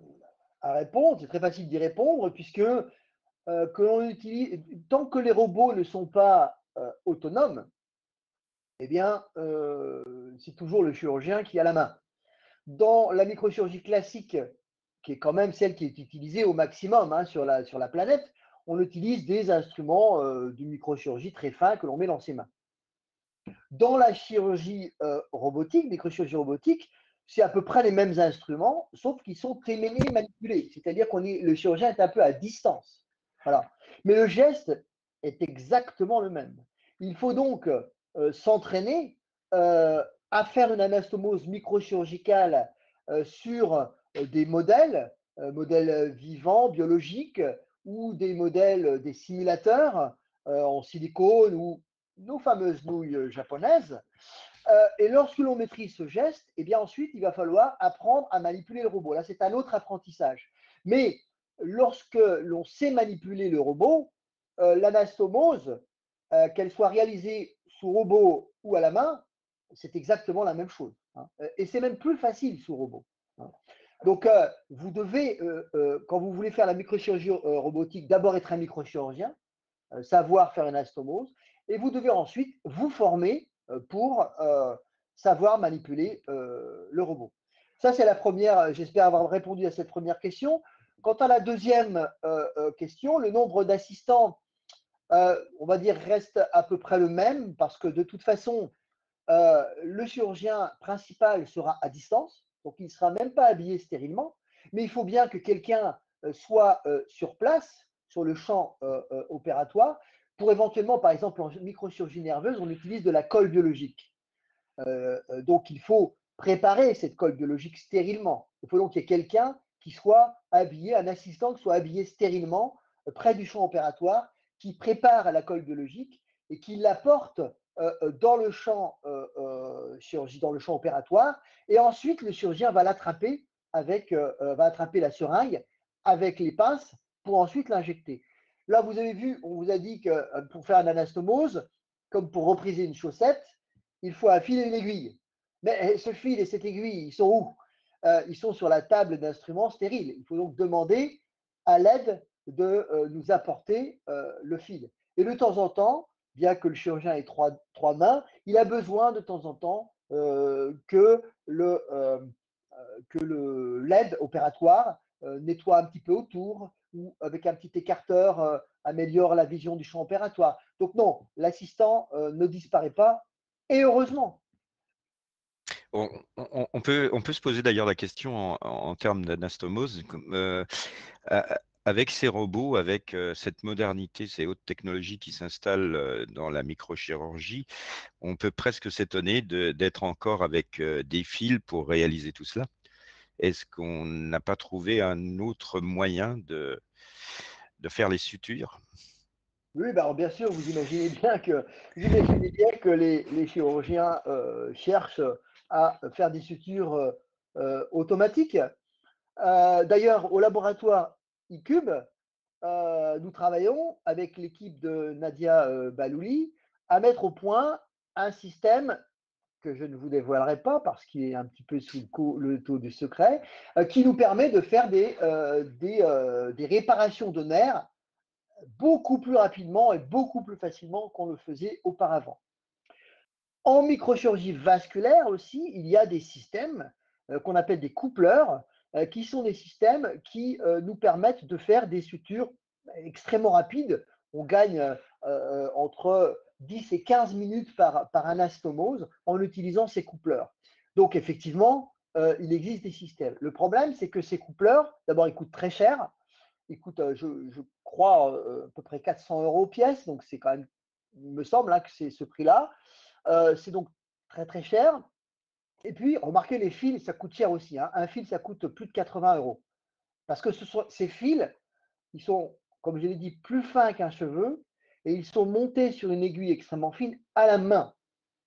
répondre, c'est très facile d'y répondre, puisque que l'on utilise, tant que les robots ne sont pas autonomes, eh bien, c'est toujours le chirurgien qui a la main. Dans la microchirurgie classique, qui est quand même celle qui est utilisée au maximum hein, sur la planète, on utilise des instruments de microchirurgie très fins que l'on met dans ses mains. Dans la chirurgie robotique, microchirurgie robotique, c'est à peu près les mêmes instruments, sauf qu'ils sont manipulés. C'est-à-dire que le chirurgien est un peu à distance. Voilà. Mais le geste est exactement le même. Il faut donc s'entraîner à faire une anastomose microchirurgicale sur des modèles vivants, biologiques, ou des modèles, des simulateurs en silicone ou nos fameuses nouilles japonaises. Et lorsque l'on maîtrise ce geste, eh bien ensuite, il va falloir apprendre à manipuler le robot. Là, c'est un autre apprentissage. Mais lorsque l'on sait manipuler le robot, l'anastomose qu'elle soit réalisée sous robot ou à la main, c'est exactement la même chose, hein. Et c'est même plus facile sous robot, hein. Donc, vous devez, quand vous voulez faire la microchirurgie robotique, d'abord être un microchirurgien, savoir faire une anastomose, et vous devez ensuite vous former pour savoir manipuler le robot. Ça, c'est la première. J'espère avoir répondu à cette première question. Quant à la deuxième question, le nombre d'assistants, on va dire, reste à peu près le même parce que de toute façon, le chirurgien principal sera à distance, donc il ne sera même pas habillé stérilement, mais il faut bien que quelqu'un soit sur place, sur le champ opératoire, pour éventuellement, par exemple, en microchirurgie nerveuse, on utilise de la colle biologique. Donc il faut préparer cette colle biologique stérilement. Il faut donc qu'il y ait quelqu'un qui soit habillé, un assistant qui soit habillé stérilement près du champ opératoire, qui prépare la colle biologique et qui l'apporte dans le champ chirurgie, dans le champ opératoire. Et ensuite, le chirurgien va l'attraper va attraper la seringue avec les pinces pour ensuite l'injecter. Là, vous avez vu, on vous a dit que pour faire une anastomose, comme pour repriser une chaussette, il faut un fil et une aiguille. Mais ce fil et cette aiguille, ils sont où? Ils sont sur la table d'instruments stériles. Il faut donc demander à l'aide de nous apporter le fil. Et de temps en temps, bien que le chirurgien ait trois mains, il a besoin de temps en temps que l'aide opératoire nettoie un petit peu autour ou avec un petit écarteur améliore la vision du champ opératoire. Donc non, l'assistant ne disparaît pas et heureusement. On peut se poser d'ailleurs la question en termes d'anastomose. Avec ces robots, avec cette modernité, ces hautes technologies qui s'installent dans la microchirurgie, on peut presque s'étonner d'être encore avec des fils pour réaliser tout cela. Est-ce qu'on n'a pas trouvé un autre moyen de faire les sutures? Oui, bah, alors bien sûr, vous imaginez bien que les chirurgiens cherchent à faire des sutures automatiques. D'ailleurs, au laboratoire iCube, nous travaillons avec l'équipe de Nadia Balouli à mettre au point un système que je ne vous dévoilerai pas parce qu'il est un petit peu sous le taux du secret, qui nous permet de faire des réparations de nerfs beaucoup plus rapidement et beaucoup plus facilement qu'on le faisait auparavant. En microchirurgie vasculaire aussi, il y a des systèmes qu'on appelle des coupleurs, qui sont des systèmes qui nous permettent de faire des sutures extrêmement rapides. On gagne entre 10 et 15 minutes par anastomose en utilisant ces coupleurs. Donc effectivement, il existe des systèmes. Le problème, c'est que ces coupleurs, d'abord, ils coûtent très cher. Ils coûtent, je crois, à peu près 400 € pièce. Donc c'est quand même, il me semble hein, que c'est ce prix-là. C'est donc très très cher. Et puis, remarquez, les fils, ça coûte cher aussi, hein. Un fil, ça coûte plus de 80 €. Parce que ces fils, ils sont, comme je l'ai dit, plus fins qu'un cheveu et ils sont montés sur une aiguille extrêmement fine à la main.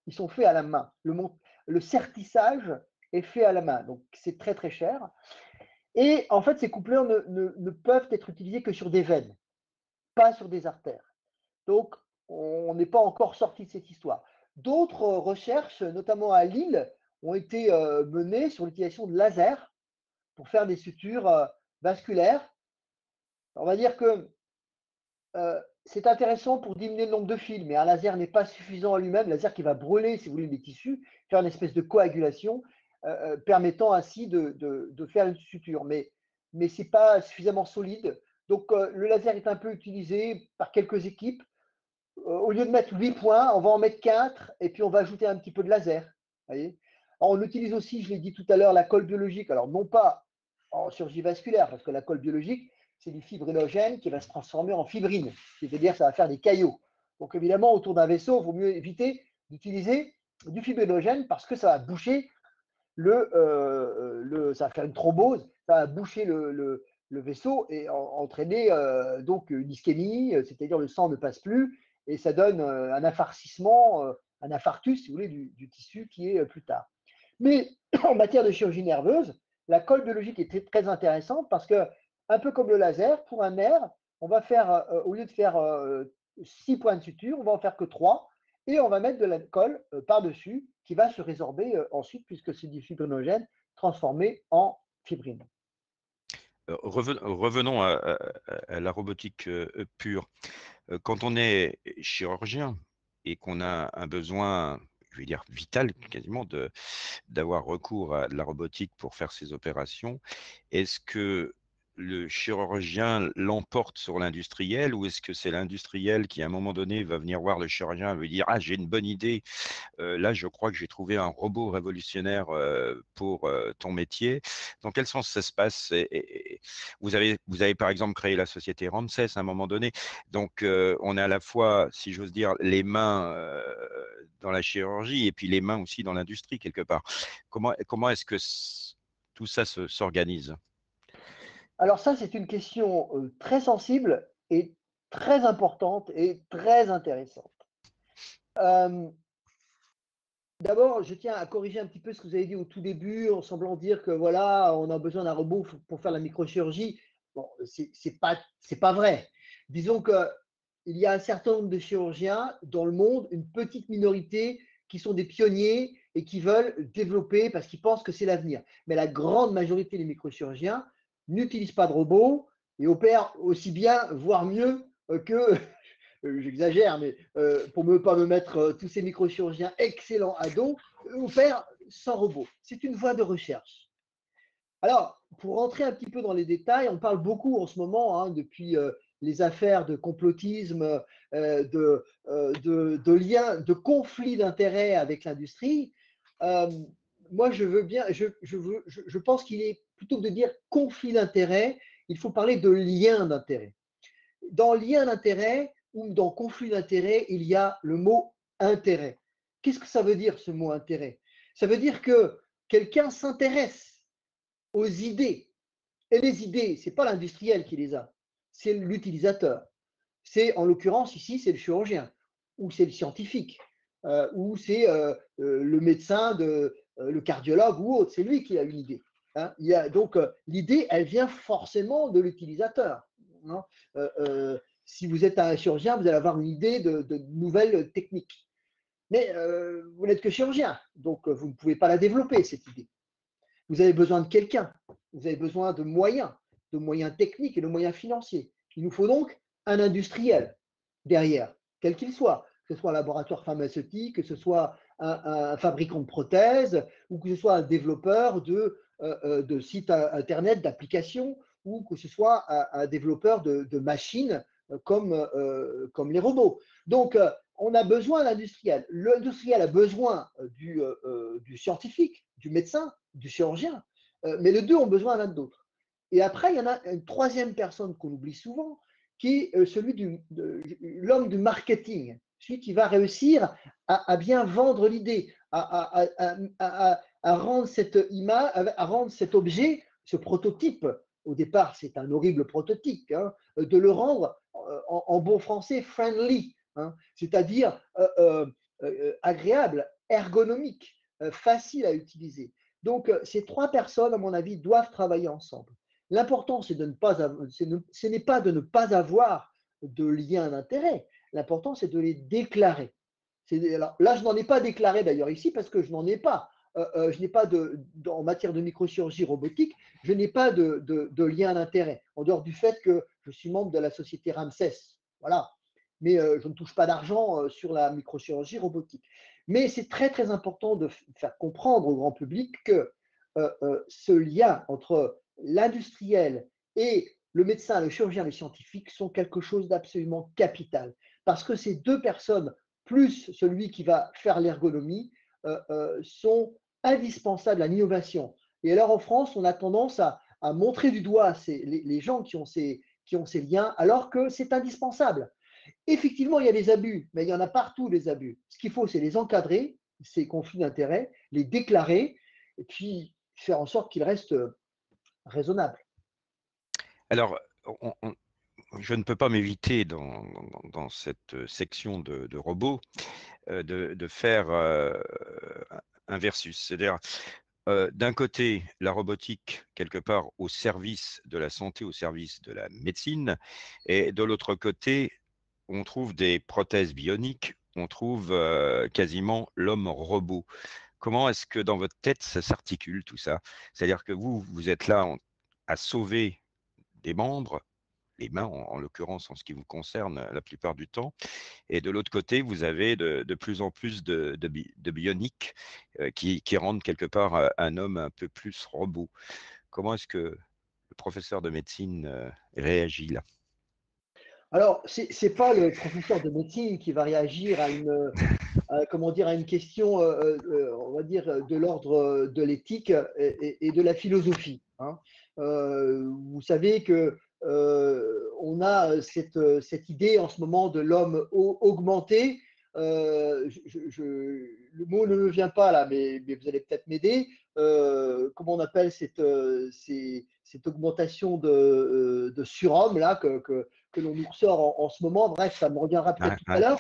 Ils sont faits à la main. Le sertissage est fait à la main. Donc, c'est très très cher. Et en fait, ces coupleurs ne peuvent être utilisés que sur des veines, pas sur des artères. Donc, on n'est pas encore sorti de cette histoire. D'autres recherches, notamment à Lille, ont été menées sur l'utilisation de laser pour faire des sutures vasculaires. On va dire que c'est intéressant pour diminuer le nombre de fils, mais un laser n'est pas suffisant à lui-même. Un laser qui va brûler, si vous voulez, les tissus, faire une espèce de coagulation, permettant ainsi de faire une suture. Mais ce n'est pas suffisamment solide. Donc, le laser est un peu utilisé par quelques équipes. Au lieu de mettre 8 points, on va en mettre 4 et puis on va ajouter un petit peu de laser. Voyez. Alors, on utilise aussi, je l'ai dit tout à l'heure, la colle biologique. Alors, non pas en chirurgie vasculaire, parce que la colle biologique, c'est du fibrinogène qui va se transformer en fibrine, c'est-à-dire que ça va faire des caillots. Donc, évidemment, autour d'un vaisseau, il vaut mieux éviter d'utiliser du fibrinogène parce que ça va boucher ça va faire une thrombose, ça va boucher le vaisseau et entraîner donc une ischémie, c'est-à-dire le sang ne passe plus et ça donne un infarcissement, un infarctus, si vous voulez, du tissu qui est plus tard. Mais en matière de chirurgie nerveuse, la colle biologique est très intéressante parce que, un peu comme le laser, pour un nerf, on va faire, au lieu de faire 6 points de suture, on va en faire que 3 et on va mettre de la colle par-dessus qui va se résorber ensuite puisque c'est du fibrinogène transformé en fibrine. Revenons à la robotique pure. Quand on est chirurgien et qu'on a un besoin, je vais dire vital quasiment, d'avoir recours à de la robotique pour faire ses opérations, est-ce que le chirurgien l'emporte sur l'industriel ou est-ce que c'est l'industriel qui, à un moment donné, va venir voir le chirurgien et lui dire: «Ah, j'ai une bonne idée, là, je crois que j'ai trouvé un robot révolutionnaire pour ton métier». Dans quel sens ça se passe? Et vous avez par exemple créé la société Ramsès à un moment donné. Donc, on a à la fois, si j'ose dire, les mains dans la chirurgie et puis les mains aussi dans l'industrie quelque part. Comment est-ce que tout ça s'organise? Alors ça, c'est une question très sensible et très importante et très intéressante. Euh, D'abord, je tiens à corriger un petit peu ce que vous avez dit au tout début, en semblant dire que voilà, on a besoin d'un robot pour faire la microchirurgie. Bon, c'est pas vrai. Disons que il y a un certain nombre de chirurgiens dans le monde, une petite minorité qui sont des pionniers et qui veulent développer parce qu'ils pensent que c'est l'avenir. Mais la grande majorité des microchirurgiens n'utilisent pas de robots et opèrent aussi bien, voire mieux que j'exagère, mais pour ne pas me mettre tous ces microchirurgiens excellents à dos, opèrent sans robot. C'est une voie de recherche. Alors, pour rentrer un petit peu dans les détails, on parle beaucoup en ce moment, hein, depuis les affaires de complotisme, de liens, de conflits d'intérêts avec l'industrie. Euh, Moi, je veux bien, je pense qu'il est plutôt que de dire conflit d'intérêts, il faut parler de lien d'intérêt. Dans lien d'intérêt ou dans conflit d'intérêt, il y a le mot intérêt. Qu'est-ce que ça veut dire ce mot intérêt? Ça veut dire que quelqu'un s'intéresse aux idées. Et les idées, ce n'est pas l'industriel qui les a, c'est l'utilisateur. C'est en l'occurrence ici, c'est le chirurgien, ou c'est le scientifique, ou c'est le médecin, le cardiologue ou autre. C'est lui qui a une idée. Hein. Donc l'idée, elle vient forcément de l'utilisateur. Hein. Si vous êtes un chirurgien, vous allez avoir une idée de nouvelles techniques. Mais vous n'êtes que chirurgien, donc vous ne pouvez pas la développer, cette idée. Vous avez besoin de quelqu'un, vous avez besoin de moyens techniques et de moyens financiers. Il nous faut donc un industriel derrière, quel qu'il soit, que ce soit un laboratoire pharmaceutique, que ce soit un fabricant de prothèses, ou que ce soit un développeur de sites internet, d'applications, ou que ce soit un développeur de machines comme les robots. Donc, on a besoin d'industriel. L'industriel a besoin du scientifique, du médecin, du chirurgien, mais les deux ont besoin l'un de l'autre. Et après, il y en a une troisième personne qu'on oublie souvent, qui est celui de l'homme du marketing, celui qui va réussir à bien vendre l'idée, à rendre cette image, à rendre cet objet, ce prototype, au départ c'est un horrible prototype, hein, de le rendre en bon français friendly, hein, c'est-à-dire agréable, ergonomique, facile à utiliser. Donc, ces trois personnes, à mon avis, doivent travailler ensemble. L'important, c'est de ne pas, ce n'est pas de ne pas avoir de lien d'intérêt. L'important, c'est de les déclarer. Alors, là, je n'en ai pas déclaré d'ailleurs ici parce que je n'en ai pas. Je n'ai pas en matière de microchirurgie robotique, je n'ai pas de lien d'intérêt, en dehors du fait que je suis membre de la société Ramsès. Voilà. Mais je ne touche pas d'argent sur la microchirurgie robotique. Mais c'est très, très important de faire comprendre au grand public que ce lien entre l'industriel et le médecin, le chirurgien, le scientifique sont quelque chose d'absolument capital. Parce que ces deux personnes, plus celui qui va faire l'ergonomie, sont indispensables à l'innovation. Et alors en France, on a tendance à montrer du doigt les gens qui ont ces liens, alors que c'est indispensable. Effectivement, il y a des abus, mais il y en a partout des abus. Ce qu'il faut, c'est les encadrer, ces conflits d'intérêts, les déclarer, et puis faire en sorte qu'ils restent raisonnables. Alors, je ne peux pas m'éviter dans cette section de robots de faire un versus. C'est-à-dire, d'un côté, la robotique, quelque part, au service de la santé, au service de la médecine, et de l'autre côté, on trouve des prothèses bioniques, on trouve quasiment l'homme robot. Comment est-ce que dans votre tête, ça s'articule tout ça? C'est-à-dire que vous êtes là à sauver des membres, les mains en l'occurrence en ce qui vous concerne la plupart du temps, et de l'autre côté, vous avez de plus en plus de bioniques qui rendent quelque part un homme un peu plus robot. Comment est-ce que le professeur de médecine réagit là? Alors, c'est pas le professeur de médecine qui va réagir comment dire, à une question, on va dire, de l'ordre de l'éthique et de la philosophie, hein. Vous savez que on a cette idée en ce moment de l'homme augmenté. Le mot ne me vient pas là, mais vous allez peut-être m'aider. Comment on appelle cette augmentation de surhomme là que l'on nous ressort en ce moment? Bref, ça me reviendra Ouais, peut-être tout à ouais. l'heure.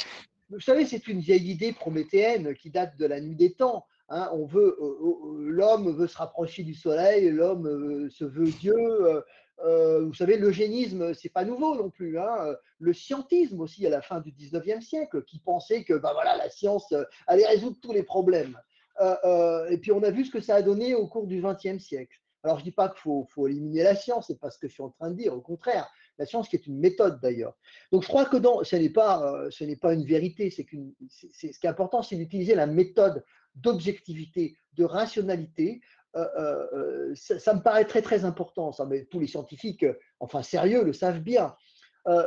Vous savez, c'est une vieille idée prométhéenne qui date de la nuit des temps, hein. L'homme veut se rapprocher du soleil, l'homme se veut Dieu. Vous savez, l'eugénisme, c'est pas nouveau non plus, hein. Le scientisme aussi à la fin du 19e siècle, qui pensait que bah voilà, la science allait résoudre tous les problèmes. Et puis on a vu ce que ça a donné au cours du 20e siècle. Alors je dis pas qu'il faut éliminer la science, c'est pas ce que je suis en train de dire, au contraire. La science qui est une méthode d'ailleurs. Donc je crois que ce n'est pas une vérité, ce qui est important, c'est d'utiliser la méthode d'objectivité, de rationalité. Ça me paraît très très important, ça, mais tous les scientifiques, enfin sérieux, le savent bien.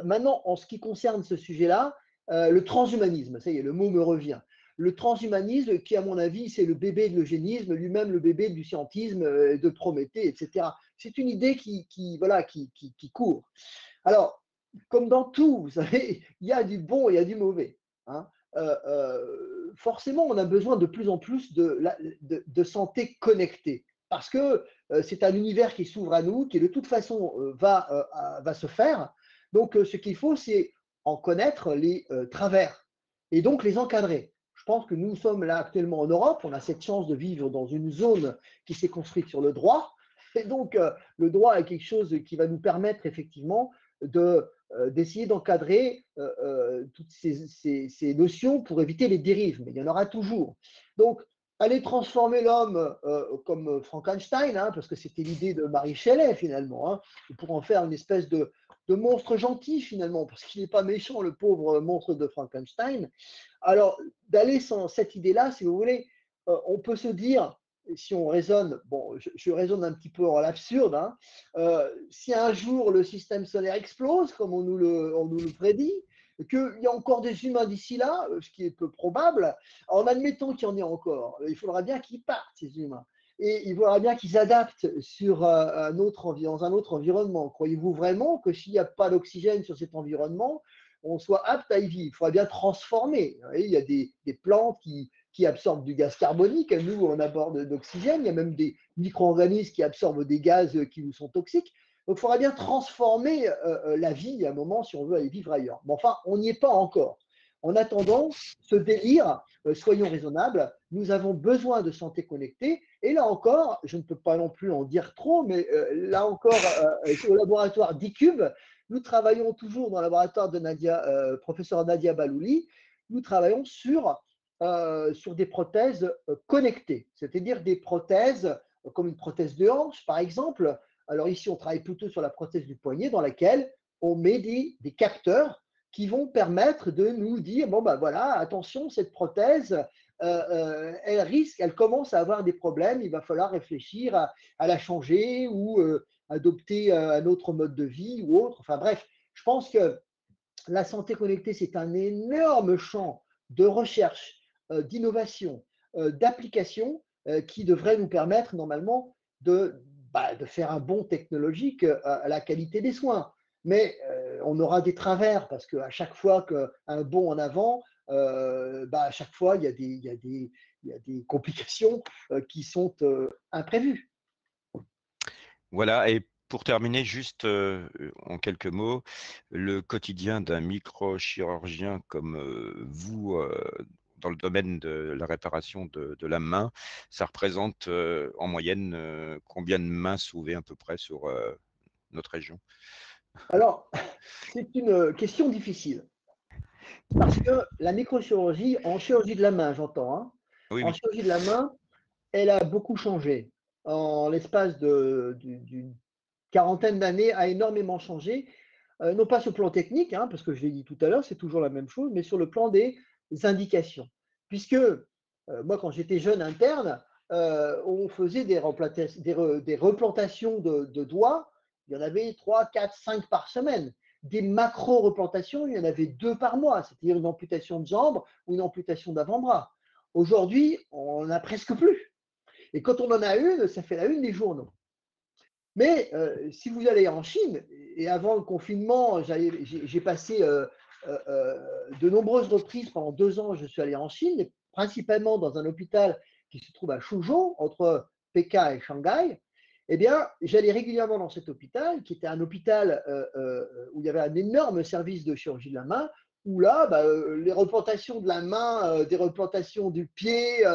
Maintenant, en ce qui concerne ce sujet-là, le transhumanisme, ça y est, le mot me revient. Le transhumanisme, qui à mon avis, c'est le bébé de l'eugénisme, lui-même le bébé du scientisme, de Prométhée, etc. C'est une idée voilà, qui court. Alors, comme dans tout, vous savez, il y a du bon et il y a du mauvais, hein. Forcément, on a besoin de plus en plus de santé connectée parce que c'est un univers qui s'ouvre à nous, qui de toute façon va se faire. Donc, ce qu'il faut, c'est en connaître les travers et donc les encadrer. Je pense que nous sommes là actuellement en Europe, on a cette chance de vivre dans une zone qui s'est construite sur le droit. Et donc, le droit est quelque chose qui va nous permettre effectivement d'essayer d'encadrer toutes ces notions pour éviter les dérives, mais il y en aura toujours. Donc, aller transformer l'homme comme Frankenstein, hein, parce que c'était l'idée de Marie Shelley finalement, hein, pour en faire une espèce de monstre gentil finalement, parce qu'il n'est pas méchant, le pauvre monstre de Frankenstein. Alors, d'aller sans cette idée-là, si vous voulez, on peut se dire, si on raisonne, bon, je raisonne un petit peu en l'absurde, hein, si un jour le système solaire explose, comme on nous le prédit, qu'il y a encore des humains d'ici là, ce qui est peu probable, en admettant qu'il y en ait encore, il faudra bien qu'ils partent, ces humains. Et il faudra bien qu'ils adaptent dans un autre environnement. Croyez-vous vraiment que s'il n'y a pas d'oxygène sur cet environnement, on soit apte à y vivre? Il faudra bien transformer. Vous voyez, il y a des plantes qui absorbent du gaz carbonique. Nous, on aborde d'oxygène. Il y a même des micro-organismes qui absorbent des gaz qui nous sont toxiques. Donc, il faudra bien transformer la vie à un moment si on veut aller vivre ailleurs. Mais enfin, on n'y est pas encore. En attendant, ce délire, soyons raisonnables, nous avons besoin de santé connectée. Et là encore, je ne peux pas non plus en dire trop, mais là encore, au laboratoire d'ICUBE, nous travaillons toujours dans le laboratoire de professeur Nadia Balouli, nous travaillons sur des prothèses connectées, c'est-à-dire des prothèses comme une prothèse de hanche, par exemple. Alors ici, on travaille plutôt sur la prothèse du poignet dans laquelle on met des capteurs qui vont permettre de nous dire, bon ben voilà, attention, cette prothèse, elle commence à avoir des problèmes, il va falloir réfléchir à la changer ou adopter un autre mode de vie ou autre. Enfin bref, je pense que la santé connectée, c'est un énorme champ de recherche, d'innovation, d'application qui devrait nous permettre normalement de faire un bond technologique à la qualité des soins. Mais on aura des travers parce qu'à chaque fois qu'un bond en avant, à chaque fois, il y a des complications qui sont imprévues. Voilà, et pour terminer, juste en quelques mots, le quotidien d'un microchirurgien comme vous, dans le domaine de la réparation de la main, ça représente en moyenne combien de mains sauvées à peu près sur notre région? Alors, c'est une question difficile. Parce que la microchirurgie, en chirurgie de la main, j'entends, hein. Oui, En oui. chirurgie de la main, elle a beaucoup changé. En l'espace d'une quarantaine d'années, a énormément changé. Non pas sur le plan technique, hein, parce que je l'ai dit tout à l'heure, c'est toujours la même chose, mais sur le plan des indications. Puisque moi, quand j'étais jeune interne, on faisait des replantations de doigts. Il y en avait 3, 4, 5 par semaine. Des macro-replantations, il y en avait 2 par mois, c'est-à-dire une amputation de jambe ou une amputation d'avant-bras. Aujourd'hui, on n'en a presque plus. Et quand on en a une, ça fait la une des journaux. Mais si vous allez en Chine, et avant le confinement, j'ai passé de nombreuses reprises pendant 2 ans, je suis allé en Chine, principalement dans un hôpital qui se trouve à Suzhou, entre Pékin et Shanghai. Eh bien, j'allais régulièrement dans cet hôpital, qui était un hôpital où il y avait un énorme service de chirurgie de la main, où là, bah, les replantations de la main, des replantations du pied,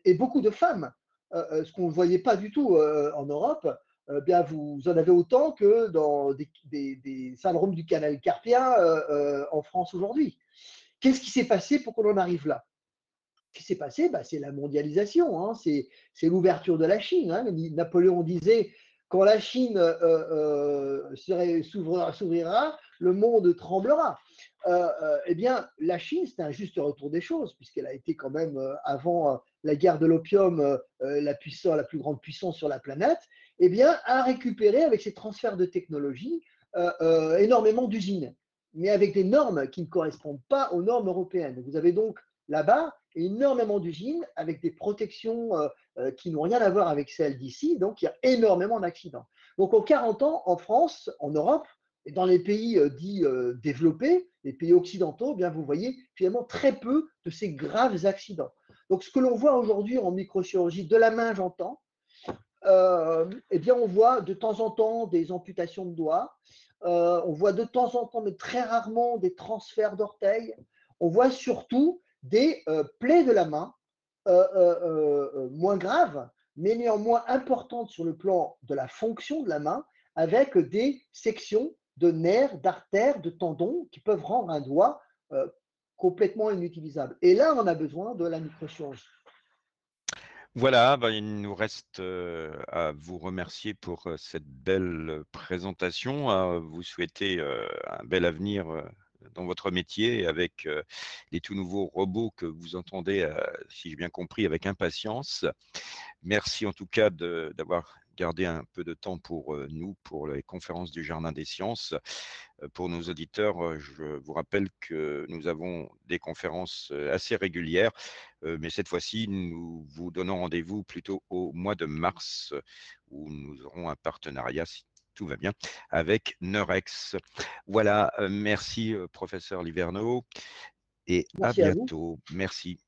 et beaucoup de femmes, ce qu'on ne voyait pas du tout en Europe, bien, vous en avez autant que dans des syndromes du canal carpien en France aujourd'hui. Qu'est-ce qui s'est passé pour qu'on en arrive là? Ce qui s'est passé, bah, c'est la mondialisation, hein, c'est l'ouverture de la Chine. Hein. Napoléon disait, quand la Chine s'ouvrira, le monde tremblera. Eh bien, la Chine, c'est un juste retour des choses, puisqu'elle a été quand même, avant la guerre de l'opium, la plus grande puissance sur la planète, eh bien, a récupéré avec ses transferts de technologie énormément d'usines, mais avec des normes qui ne correspondent pas aux normes européennes. Vous avez donc là-bas énormément d'usines avec des protections qui n'ont rien à voir avec celles d'ici, donc il y a énormément d'accidents. Donc en 40 ans, en France, en Europe, et dans les pays dits développés, les pays occidentaux, eh bien vous voyez finalement très peu de ces graves accidents. Donc ce que l'on voit aujourd'hui en microchirurgie de la main, j'entends, eh bien on voit de temps en temps des amputations de doigts, on voit de temps en temps, mais très rarement, des transferts d'orteils. On voit surtout des plaies de la main, moins graves, mais néanmoins importantes sur le plan de la fonction de la main, avec des sections de nerfs, d'artères, de tendons qui peuvent rendre un doigt complètement inutilisable. Et là, on a besoin de la microchirurgie. Voilà, ben, il nous reste à vous remercier pour cette belle présentation, à vous souhaiter un bel avenir dans votre métier avec les tout nouveaux robots que vous entendez, si j'ai bien compris, avec impatience. Merci en tout cas d'avoir gardé un peu de temps pour nous, pour les conférences du Jardin des Sciences. Pour nos auditeurs, je vous rappelle que nous avons des conférences assez régulières, mais cette fois-ci, nous vous donnons rendez-vous plutôt au mois de mars, où nous aurons un partenariat, si tout va bien, avec Neurex. Voilà, merci professeur Liverneau et à Merci à vous. bientôt. Merci.